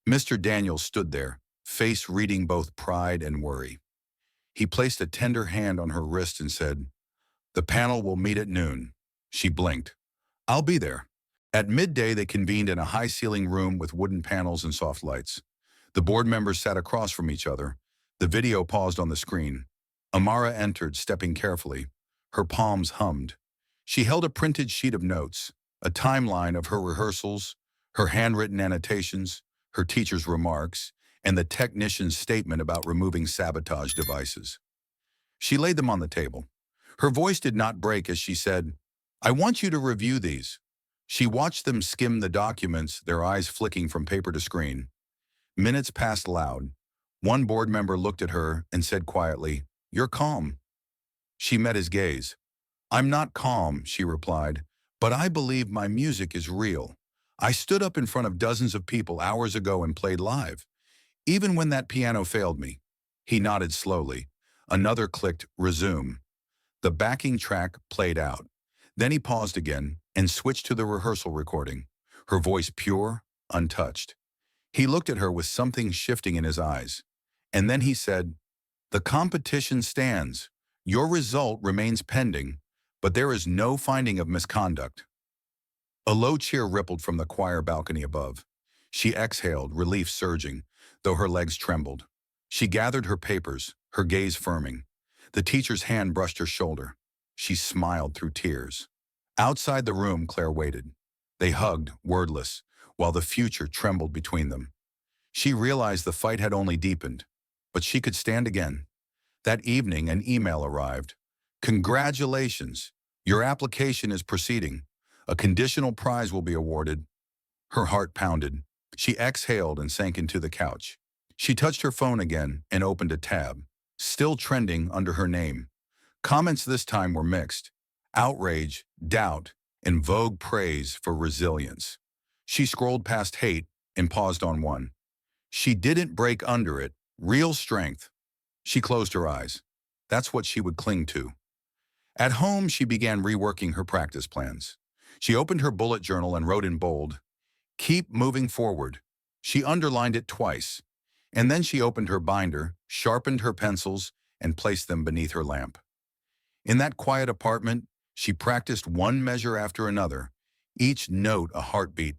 Speaker 1: Mr. Daniels stood there, face reading both pride and worry. He placed a tender hand on her wrist and said, "The panel will meet at noon." She blinked. "I'll be there." At midday, they convened in a high-ceiling room with wooden panels and soft lights. The board members sat across from each other. The video paused on the screen. Amara entered, stepping carefully. Her palms hummed. She held a printed sheet of notes, a timeline of her rehearsals, her handwritten annotations, her teacher's remarks, and the technician's statement about removing sabotage devices. She laid them on the table. Her voice did not break as she said, "I want you to review these." She watched them skim the documents, their eyes flicking from paper to screen. Minutes passed loud. One board member looked at her and said quietly, "You're calm." She met his gaze. "I'm not calm," she replied, "but I believe my music is real. I stood up in front of dozens of people hours ago and played live. Even when that piano failed me." He nodded slowly. Another clicked, "Resume." The backing track played out. Then he paused again and switched to the rehearsal recording, her voice pure, untouched. He looked at her with something shifting in his eyes. And then he said, "The competition stands. Your result remains pending, but there is no finding of misconduct." A low cheer rippled from the choir balcony above. She exhaled, relief surging, though her legs trembled. She gathered her papers, her gaze firming. The teacher's hand brushed her shoulder. She smiled through tears. Outside the room, Claire waited. They hugged, wordless, while the future trembled between them. She realized the fight had only deepened, but she could stand again. That evening, an email arrived. "Congratulations! Your application is proceeding. A conditional prize will be awarded." Her heart pounded. She exhaled and sank into the couch. She touched her phone again and opened a tab, still trending under her name. Comments this time were mixed. Outrage, doubt, and vogue praise for resilience. She scrolled past hate and paused on one. She didn't break under it. Real strength. She closed her eyes. That's what she would cling to. At home, she began reworking her practice plans. She opened her bullet journal and wrote in bold, "Keep moving forward." She underlined it twice. And then she opened her binder, sharpened her pencils, and placed them beneath her lamp. In that quiet apartment, she practiced one measure after another, each note a heartbeat.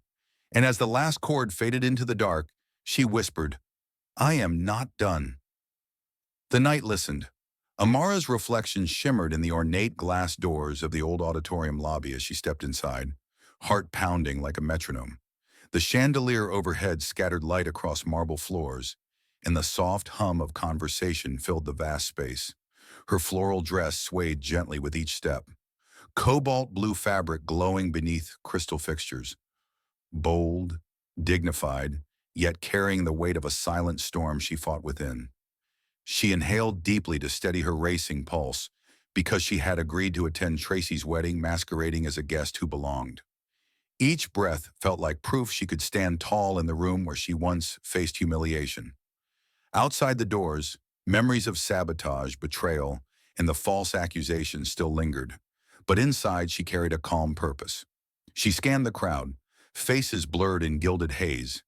Speaker 1: And as the last chord faded into the dark, she whispered, "I am not done." The night listened. Amara's reflection shimmered in the ornate glass doors of the old auditorium lobby as she stepped inside, heart pounding like a metronome. The chandelier overhead scattered light across marble floors, and the soft hum of conversation filled the vast space. Her floral dress swayed gently with each step, cobalt blue fabric glowing beneath crystal fixtures. Bold, dignified, yet carrying the weight of a silent storm she fought within. She inhaled deeply to steady her racing pulse, because she had agreed to attend Tracy's wedding masquerading as a guest who belonged. Each breath felt like proof she could stand tall in the room where she once faced humiliation. Outside the doors, memories of sabotage, betrayal, and the false accusations still lingered, but inside she carried a calm purpose. She scanned the crowd, faces blurred in gilded haze.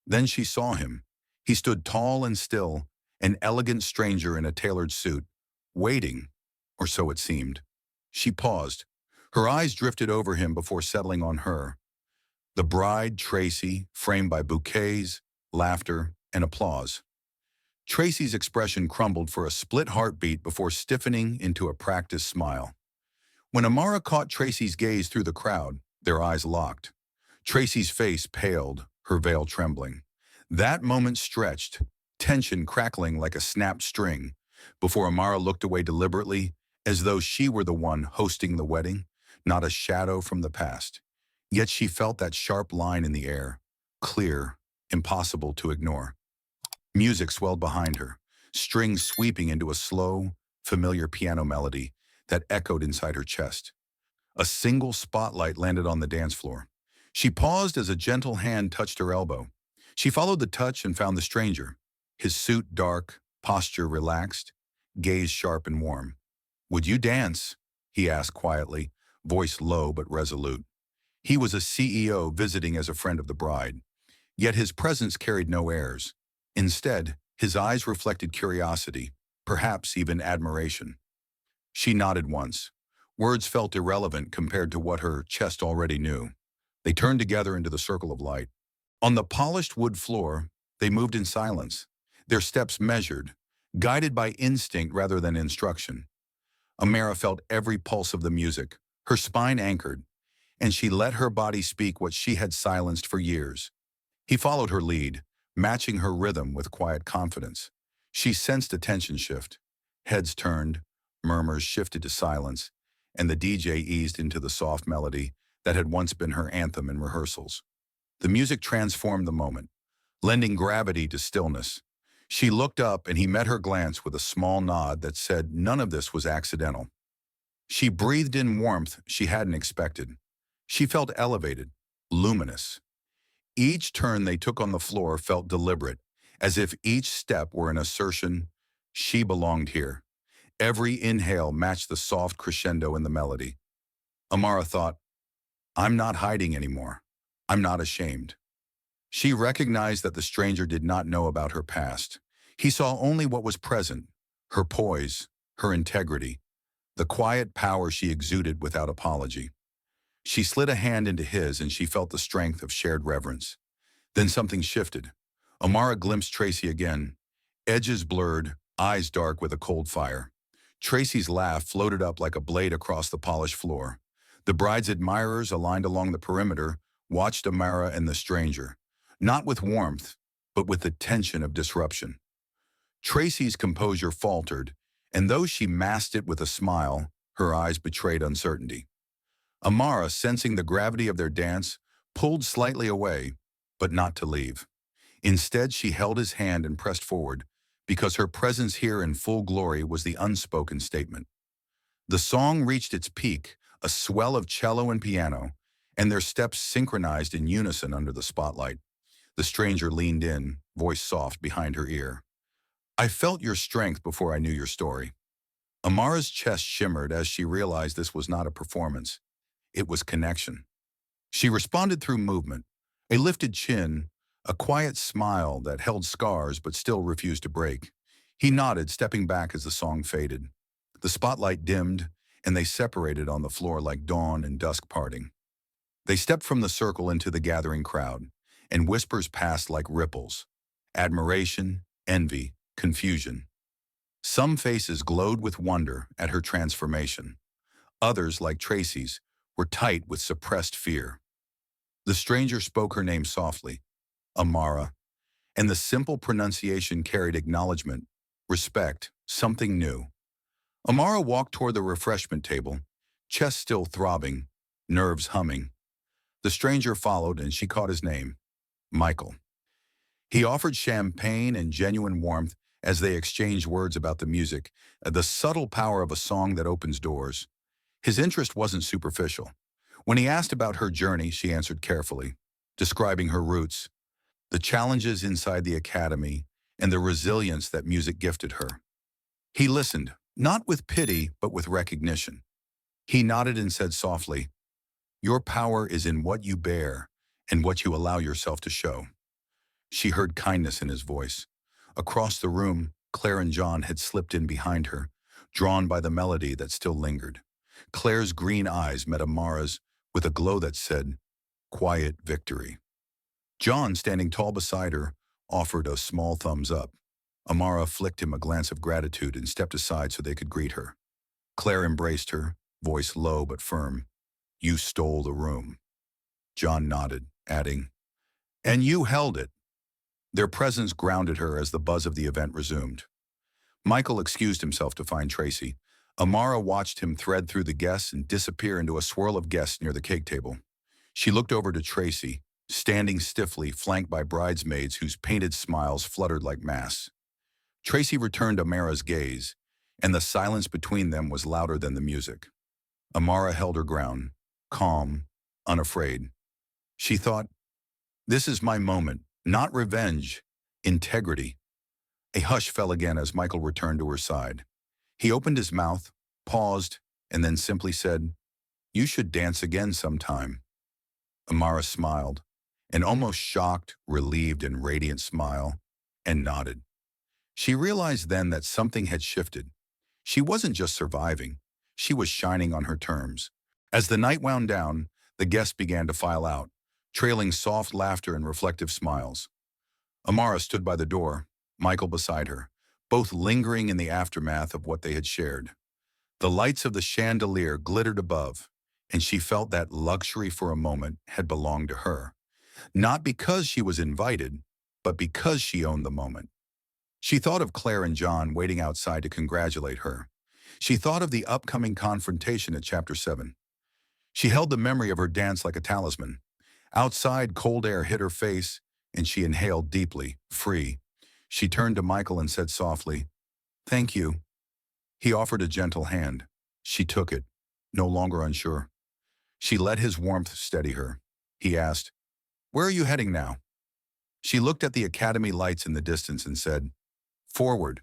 Speaker 1: Then she saw him. He stood tall and still, an elegant stranger in a tailored suit, waiting, or so it seemed. She paused. Her eyes drifted over him before settling on her. The bride, Tracy, framed by bouquets, laughter, and applause. Tracy's expression crumbled for a split heartbeat before stiffening into a practiced smile. When Amara caught Tracy's gaze through the crowd, their eyes locked. Tracy's face paled, her veil trembling. That moment stretched, tension crackling like a snapped string, before Amara looked away deliberately, as though she were the one hosting the wedding, not a shadow from the past. Yet she felt that sharp line in the air, clear, impossible to ignore. Music swelled behind her, strings sweeping into a slow, familiar piano melody that echoed inside her chest. A single spotlight landed on the dance floor. She paused as a gentle hand touched her elbow. She followed the touch and found the stranger, his suit dark, posture relaxed, gaze sharp and warm. "Would you dance?" he asked quietly, voice low but resolute. He was a CEO visiting as a friend of the bride, yet his presence carried no airs. Instead, his eyes reflected curiosity, perhaps even admiration. She nodded once. Words felt irrelevant compared to what her chest already knew. They turned together into the circle of light. On the polished wood floor, they moved in silence, their steps measured, guided by instinct rather than instruction. Amara felt every pulse of the music, her spine anchored, and she let her body speak what she had silenced for years. He followed her lead, matching her rhythm with quiet confidence. She sensed a tension shift. Heads turned, murmurs shifted to silence, and the DJ eased into the soft melody that had once been her anthem in rehearsals. The music transformed the moment, lending gravity to stillness. She looked up and he met her glance with a small nod that said none of this was accidental. She breathed in warmth she hadn't expected. She felt elevated, luminous. Each turn they took on the floor felt deliberate, as if each step were an assertion, she belonged here. Every inhale matched the soft crescendo in the melody. Amara thought, "I'm not hiding anymore. I'm not ashamed." She recognized that the stranger did not know about her past. He saw only what was present, her poise, her integrity, the quiet power she exuded without apology. She slid a hand into his and she felt the strength of shared reverence. Then something shifted. Amara glimpsed Tracy again, edges blurred, eyes dark with a cold fire. Tracy's laugh floated up like a blade across the polished floor. The bride's admirers, aligned along the perimeter, watched Amara and the stranger, not with warmth, but with the tension of disruption. Tracy's composure faltered, and though she masked it with a smile, her eyes betrayed uncertainty. Amara, sensing the gravity of their dance, pulled slightly away, but not to leave. Instead, she held his hand and pressed forward, because her presence here in full glory was the unspoken statement. The song reached its peak, a swell of cello and piano, and their steps synchronized in unison under the spotlight. The stranger leaned in, voice soft behind her ear. "I felt your strength before I knew your story." Amara's chest shimmered as she realized this was not a performance. It was connection. She responded through movement, a lifted chin, a quiet smile that held scars but still refused to break. He nodded, stepping back as the song faded. The spotlight dimmed, and they separated on the floor like dawn and dusk parting. They stepped from the circle into the gathering crowd, and whispers passed like ripples. Admiration, envy, confusion. Some faces glowed with wonder at her transformation. Others, like Tracy's, were tight with suppressed fear. The stranger spoke her name softly, Amara, and the simple pronunciation carried acknowledgement, respect, something new. Amara walked toward the refreshment table, chest still throbbing, nerves humming. The stranger followed and she caught his name, Michael. He offered champagne and genuine warmth as they exchanged words about the music, the subtle power of a song that opens doors. His interest wasn't superficial. When he asked about her journey, she answered carefully, describing her roots, the challenges inside the academy, and the resilience that music gifted her. He listened, not with pity, but with recognition. He nodded and said softly, "Your power is in what you bear and what you allow yourself to show." She heard kindness in his voice. Across the room, Claire and John had slipped in behind her, drawn by the melody that still lingered. Claire's green eyes met Amara's with a glow that said, "Quiet victory." John, standing tall beside her, offered a small thumbs up. Amara flicked him a glance of gratitude and stepped aside so they could greet her. Claire embraced her, voice low but firm. "You stole the room." John nodded, adding, "And you held it." Their presence grounded her as the buzz of the event resumed. Michael excused himself to find Tracy. Amara watched him thread through the guests and disappear into a swirl of guests near the cake table. She looked over to Tracy, standing stiffly, flanked by bridesmaids whose painted smiles fluttered like masks. Tracy returned Amara's gaze, and the silence between them was louder than the music. Amara held her ground, calm, unafraid. She thought, "This is my moment, not revenge, integrity." A hush fell again as Michael returned to her side. He opened his mouth, paused, and then simply said, "You should dance again sometime." Amara smiled, an almost shocked, relieved, and radiant smile, and nodded. She realized then that something had shifted. She wasn't just surviving, she was shining on her terms. As the night wound down, the guests began to file out, trailing soft laughter and reflective smiles. Amara stood by the door, Michael beside her, both lingering in the aftermath of what they had shared. The lights of the chandelier glittered above, and she felt that luxury for a moment had belonged to her. Not because she was invited, but because she owned the moment. She thought of Claire and John waiting outside to congratulate her. She thought of the upcoming confrontation at Chapter 7. She held the memory of her dance like a talisman. Outside, cold air hit her face, and she inhaled deeply, free. She turned to Michael and said softly, "Thank you." He offered a gentle hand. She took it, no longer unsure. She let his warmth steady her. He asked, "Where are you heading now?" She looked at the academy lights in the distance and said, "Forward."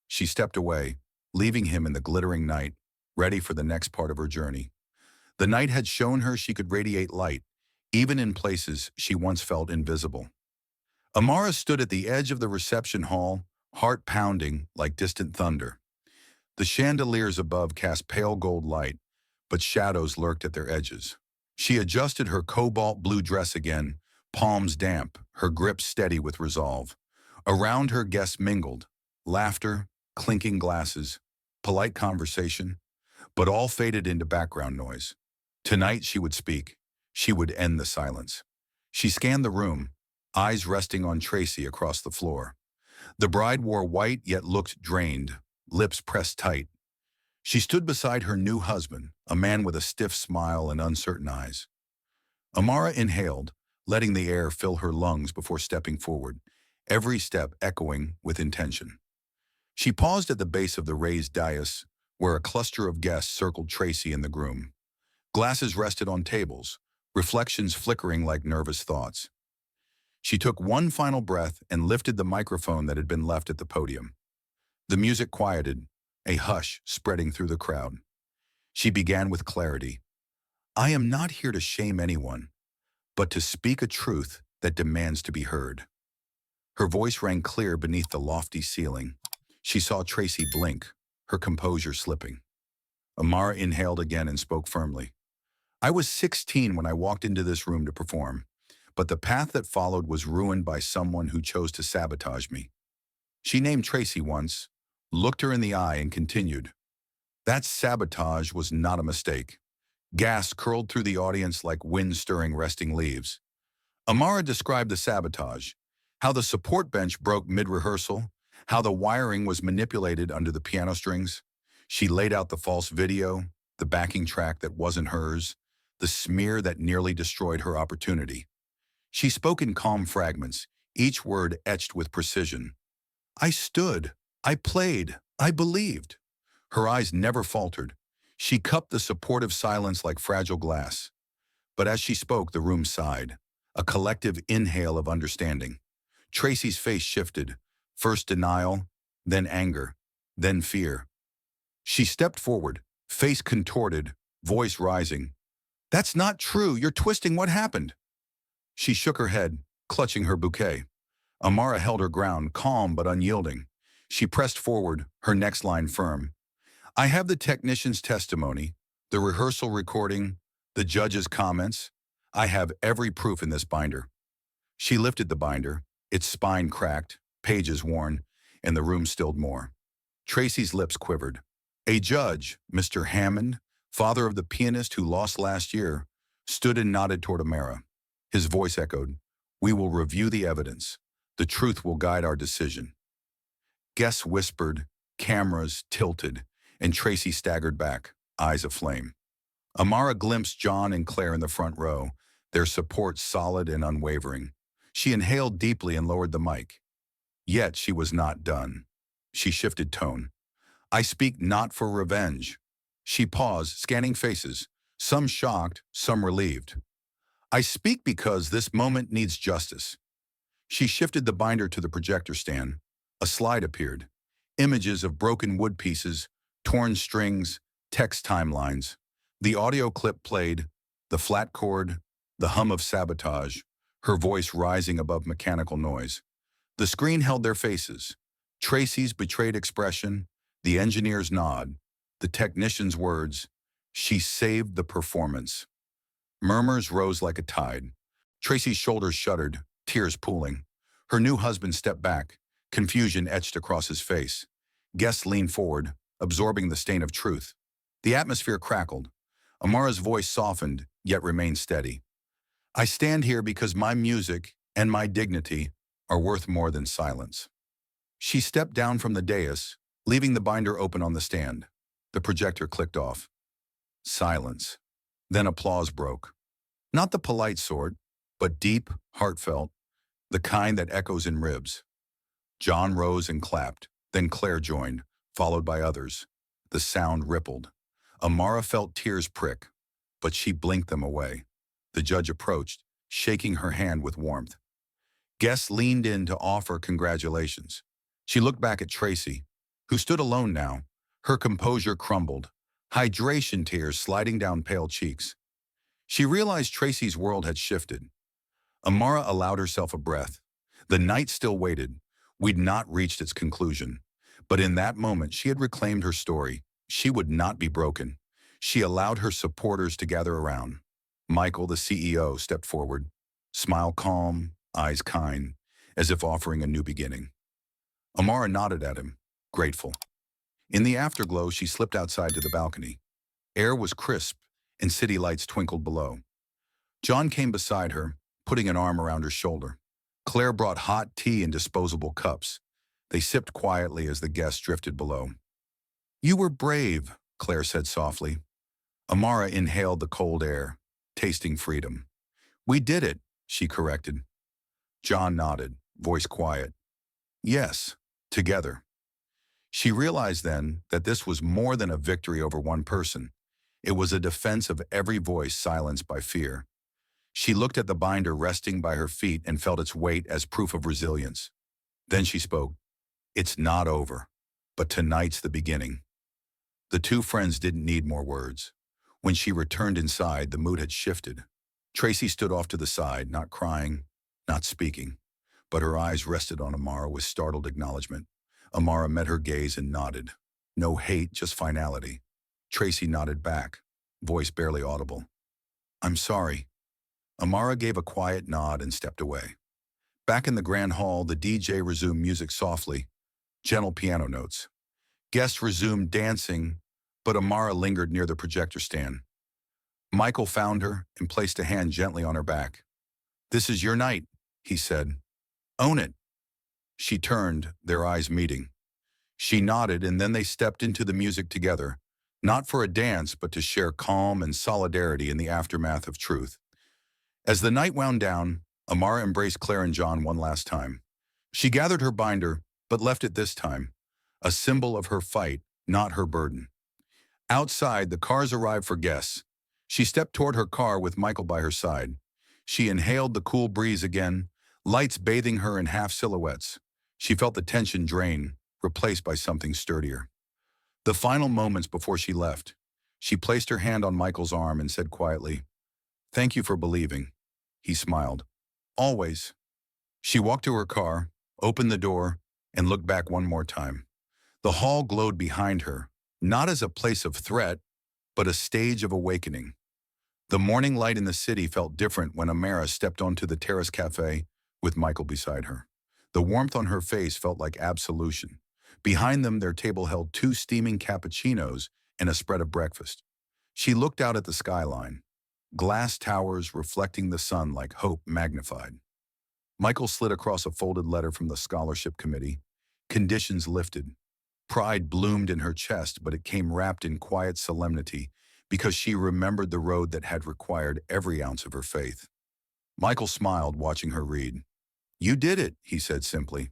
Speaker 1: She stepped away, leaving him in the glittering night, ready for the next part of her journey. The night had shown her she could radiate light, even in places she once felt invisible. Amara stood at the edge of the reception hall, heart pounding like distant thunder. The chandeliers above cast pale gold light, but shadows lurked at their edges. She adjusted her cobalt blue dress again, palms damp, her grip steady with resolve. Around her guests mingled, laughter, clinking glasses, polite conversation, but all faded into background noise. Tonight she would speak. She would end the silence. She scanned the room, eyes resting on Tracy across the floor. The bride wore white yet looked drained, lips pressed tight. She stood beside her new husband, a man with a stiff smile and uncertain eyes. Amara inhaled, letting the air fill her lungs before stepping forward, every step echoing with intention. She paused at the base of the raised dais, where a cluster of guests circled Tracy and the groom. Glasses rested on tables, reflections flickering like nervous thoughts. She took one final breath and lifted the microphone that had been left at the podium. The music quieted, a hush spreading through the crowd. She began with clarity. "I am not here to shame anyone, but to speak a truth that demands to be heard." Her voice rang clear beneath the lofty ceiling. She saw Tracy blink, her composure slipping. Amara inhaled again and spoke firmly. "I was 16 when I walked into this room to perform, but the path that followed was ruined by someone who chose to sabotage me." She named Tracy once, looked her in the eye, and continued. "That sabotage was not a mistake." Gas curled through the audience like wind stirring resting leaves. Amara described the sabotage, how the support bench broke mid-rehearsal, how the wiring was manipulated under the piano strings. She laid out the false video, the backing track that wasn't hers, the smear that nearly destroyed her opportunity. She spoke in calm fragments, each word etched with precision. "I stood, I played, I believed." Her eyes never faltered. She cupped the supportive silence like fragile glass. But as she spoke, the room sighed, a collective inhale of understanding. Tracy's face shifted, first denial, then anger, then fear. She stepped forward, face contorted, voice rising. "That's not true. You're twisting what happened." She shook her head, clutching her bouquet. Amara held her ground, calm but unyielding. She pressed forward, her next line firm. "I have the technician's testimony, the rehearsal recording, the judge's comments. I have every proof in this binder." She lifted the binder, its spine cracked, pages worn, and the room stilled more. Tracy's lips quivered. A judge, Mr. Hammond, father of the pianist who lost last year, stood and nodded toward Amara. His voice echoed, "We will review the evidence. The truth will guide our decision." Guests whispered, cameras tilted, and Tracy staggered back, eyes aflame. Amara glimpsed John and Claire in the front row, their support solid and unwavering. She inhaled deeply and lowered the mic. Yet she was not done. She shifted tone. I speak not for revenge. She paused, scanning faces, some shocked, some relieved. I speak because this moment needs justice. She shifted the binder to the projector stand. A slide appeared. Images of broken wood pieces, torn strings, text timelines. The audio clip played, the flat chord, the hum of sabotage, her voice rising above mechanical noise. The screen held their faces. Tracy's betrayed expression, the engineer's nod, the technician's words. She saved the performance. Murmurs rose like a tide. Tracy's shoulders shuddered, tears pooling. Her new husband stepped back, confusion etched across his face. Guests leaned forward, absorbing the stain of truth. The atmosphere crackled. Amara's voice softened, yet remained steady. I stand here because my music and my dignity are worth more than silence. She stepped down from the dais, leaving the binder open on the stand. The projector clicked off. Silence. Then applause broke. Not the polite sort, but deep, heartfelt, the kind that echoes in ribs. John rose and clapped, then Claire joined, followed by others. The sound rippled. Amara felt tears prick, but she blinked them away. The judge approached, shaking her hand with warmth. Guests leaned in to offer congratulations. She looked back at Tracy, who stood alone now. Her composure crumbled, hydration tears sliding down pale cheeks. She realized Tracy's world had shifted. Amara allowed herself a breath. The night still waited. We'd not reached its conclusion. But in that moment, she had reclaimed her story. She would not be broken. She allowed her supporters to gather around. Michael, the CEO, stepped forward, smile calm, eyes kind, as if offering a new beginning. Amara nodded at him, grateful. In the afterglow, she slipped outside to the balcony. Air was crisp, and city lights twinkled below. John came beside her, putting an arm around her shoulder. Claire brought hot tea in disposable cups. They sipped quietly as the guests drifted below. You were brave, Claire said softly. Amara inhaled the cold air, tasting freedom. We did it, she corrected. John nodded, voice quiet. Yes, together. She realized then that this was more than a victory over one person. It was a defense of every voice silenced by fear. She looked at the binder resting by her feet and felt its weight as proof of resilience. Then she spoke. It's not over, but tonight's the beginning. The two friends didn't need more words. When she returned inside, the mood had shifted. Tracy stood off to the side, not crying, not speaking, but her eyes rested on Amara with startled acknowledgement. Amara met her gaze and nodded. No hate, just finality. Tracy nodded back, voice barely audible. I'm sorry. Amara gave a quiet nod and stepped away. Back in the grand hall, the DJ resumed music softly, gentle piano notes. Guests resumed dancing, but Amara lingered near the projector stand. Michael found her and placed a hand gently on her back. This is your night, he said. Own it. She turned, their eyes meeting. She nodded, and then they stepped into the music together, not for a dance, but to share calm and solidarity in the aftermath of truth. As the night wound down, Amara embraced Claire and John one last time. She gathered her binder, but left it this time, a symbol of her fight, not her burden. Outside, the cars arrived for guests. She stepped toward her car with Michael by her side. She inhaled the cool breeze again, lights bathing her in half silhouettes. She felt the tension drain, replaced by something sturdier. The final moments before she left, she placed her hand on Michael's arm and said quietly, Thank you for believing. He smiled. Always. She walked to her car, opened the door, and looked back one more time. The hall glowed behind her, not as a place of threat, but a stage of awakening. The morning light in the city felt different when Amara stepped onto the terrace cafe with Michael beside her. The warmth on her face felt like absolution. Behind them, their table held 2 steaming cappuccinos and a spread of breakfast. She looked out at the skyline, glass towers reflecting the sun like hope magnified. Michael slid across a folded letter from the scholarship committee. Conditions lifted. Pride bloomed in her chest, but it came wrapped in quiet solemnity because she remembered the road that had required every ounce of her faith. Michael smiled, watching her read. "You did it," he said simply.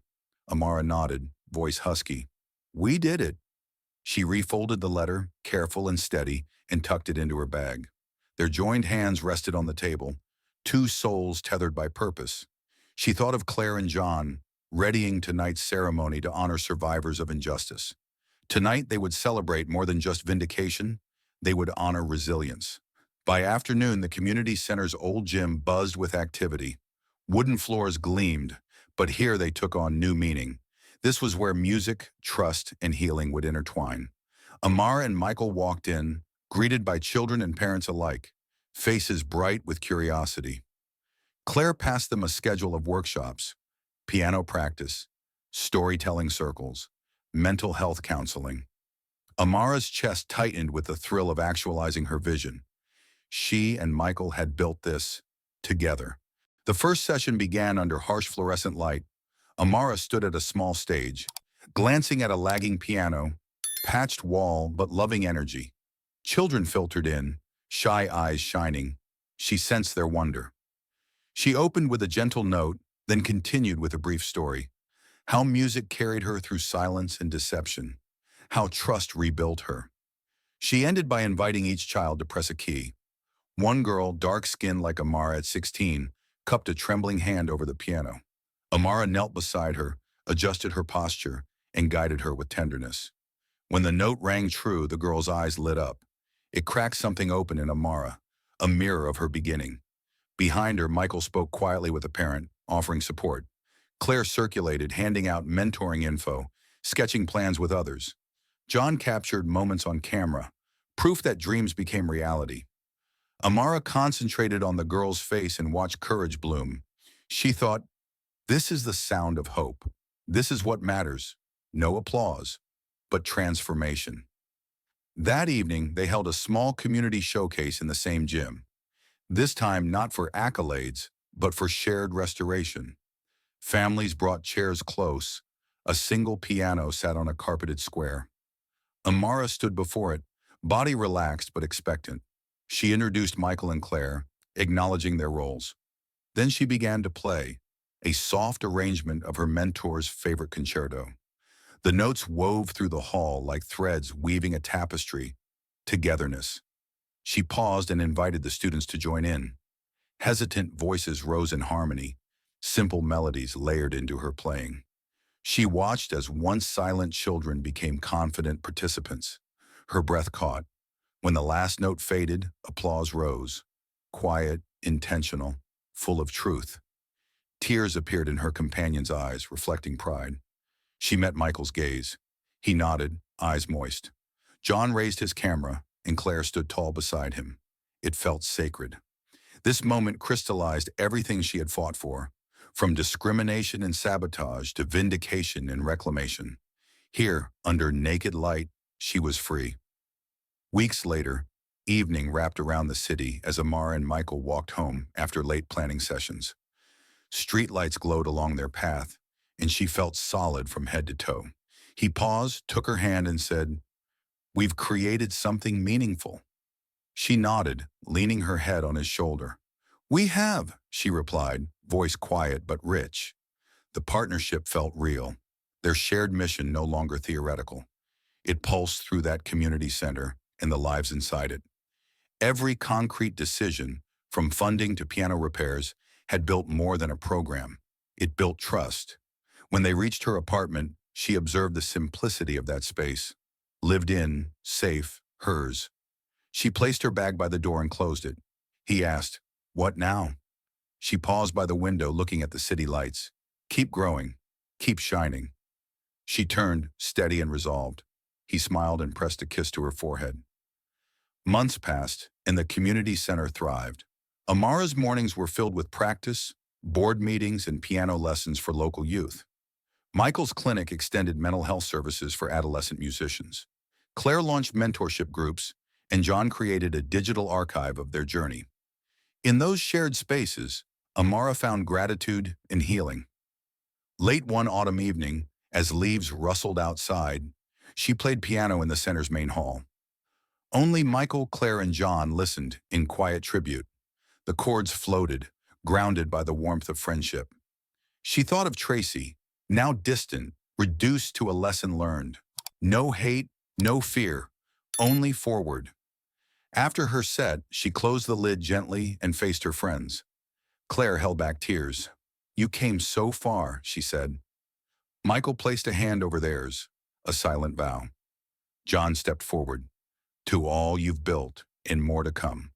Speaker 1: Amara nodded, voice husky. "We did it." She refolded the letter, careful and steady, and tucked it into her bag. Their joined hands rested on the table, two souls tethered by purpose. She thought of Claire and John, readying tonight's ceremony to honor survivors of injustice. Tonight they would celebrate more than just vindication, they would honor resilience. By afternoon, the community center's old gym buzzed with activity. Wooden floors gleamed, but here they took on new meaning. This was where music, trust, and healing would intertwine. Amara and Michael walked in, greeted by children and parents alike, faces bright with curiosity. Claire passed them a schedule of workshops, piano practice, storytelling circles, mental health counseling. Amara's chest tightened with the thrill of actualizing her vision. She and Michael had built this together. The first session began under harsh fluorescent light. Amara stood at a small stage, glancing at a lagging piano, patched wall but loving energy. Children filtered in, shy eyes shining. She sensed their wonder. She opened with a gentle note, then continued with a brief story. How music carried her through silence and deception. How trust rebuilt her. She ended by inviting each child to press a key. One girl, dark-skinned like Amara at 16, cupped a trembling hand over the piano. Amara knelt beside her, adjusted her posture, and guided her with tenderness. When the note rang true, the girl's eyes lit up. It cracked something open in Amara, a mirror of her beginning. Behind her, Michael spoke quietly with a parent, offering support. Claire circulated, handing out mentoring info, sketching plans with others. John captured moments on camera, proof that dreams became reality. Amara concentrated on the girl's face and watched courage bloom. She thought, this is the sound of hope. This is what matters. No applause, but transformation. That evening, they held a small community showcase in the same gym. This time not for accolades, but for shared restoration. Families brought chairs close. A single piano sat on a carpeted square. Amara stood before it, body relaxed but expectant. She introduced Michael and Claire, acknowledging their roles. Then she began to play, a soft arrangement of her mentor's favorite concerto. The notes wove through the hall like threads weaving a tapestry, togetherness. She paused and invited the students to join in. Hesitant voices rose in harmony, simple melodies layered into her playing. She watched as once silent children became confident participants. Her breath caught. When the last note faded, applause rose. Quiet, intentional, full of truth. Tears appeared in her companion's eyes, reflecting pride. She met Michael's gaze. He nodded, eyes moist. John raised his camera, and Claire stood tall beside him. It felt sacred. This moment crystallized everything she had fought for, from discrimination and sabotage to vindication and reclamation. Here, under naked light, she was free. Weeks later, evening wrapped around the city as Amara and Michael walked home after late planning sessions. Streetlights glowed along their path, and she felt solid from head to toe. He paused, took her hand, and said, "We've created something meaningful." She nodded, leaning her head on his shoulder. "We have," she replied, voice quiet but rich. The partnership felt real, their shared mission no longer theoretical. It pulsed through that community center and the lives inside it. Every concrete decision, from funding to piano repairs, had built more than a program. It built trust. When they reached her apartment, she observed the simplicity of that space. Lived in, safe, hers. She placed her bag by the door and closed it. He asked, "What now?" She paused by the window looking at the city lights. "Keep growing. Keep shining." She turned, steady and resolved. He smiled and pressed a kiss to her forehead. Months passed, and the community center thrived. Amara's mornings were filled with practice, board meetings, and piano lessons for local youth. Michael's clinic extended mental health services for adolescent musicians. Claire launched mentorship groups, and John created a digital archive of their journey. In those shared spaces, Amara found gratitude and healing. Late one autumn evening, as leaves rustled outside, she played piano in the center's main hall. Only Michael, Claire, and John listened in quiet tribute. The chords floated, grounded by the warmth of friendship. She thought of Tracy, now distant, reduced to a lesson learned. No hate, no fear, only forward. After her set, she closed the lid gently and faced her friends. Claire held back tears. "You came so far," she said. Michael placed a hand over theirs, a silent vow. John stepped forward. "To all you've built, and more to come."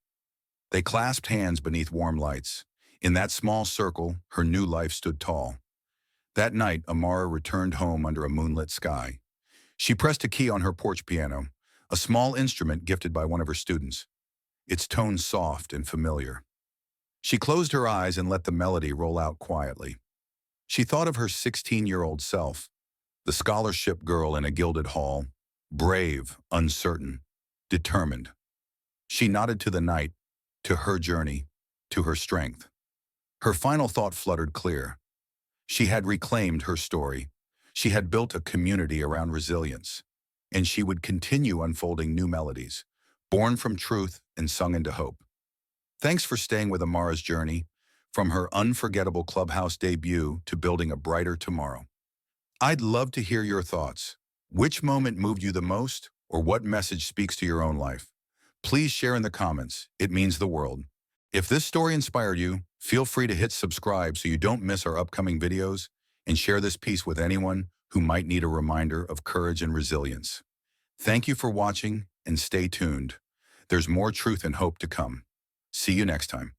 Speaker 1: They clasped hands beneath warm lights. In that small circle, her new life stood tall. That night, Amara returned home under a moonlit sky. She pressed a key on her porch piano, a small instrument gifted by one of her students, its tones soft and familiar. She closed her eyes and let the melody roll out quietly. She thought of her 16-year-old self, the scholarship girl in a gilded hall, brave, uncertain, determined. She nodded to the night, to her journey, to her strength. Her final thought fluttered clear. She had reclaimed her story. She had built a community around resilience, and she would continue unfolding new melodies, born from truth and sung into hope. Thanks for staying with Amara's journey, from her unforgettable clubhouse debut to building a brighter tomorrow. I'd love to hear your thoughts. Which moment moved you the most, or what message speaks to your own life? Please share in the comments. It means the world. If this story inspired you, feel free to hit subscribe so you don't miss our upcoming videos, and share this piece with anyone who might need a reminder of courage and resilience. Thank you for watching, and stay tuned. There's more truth and hope to come. See you next time.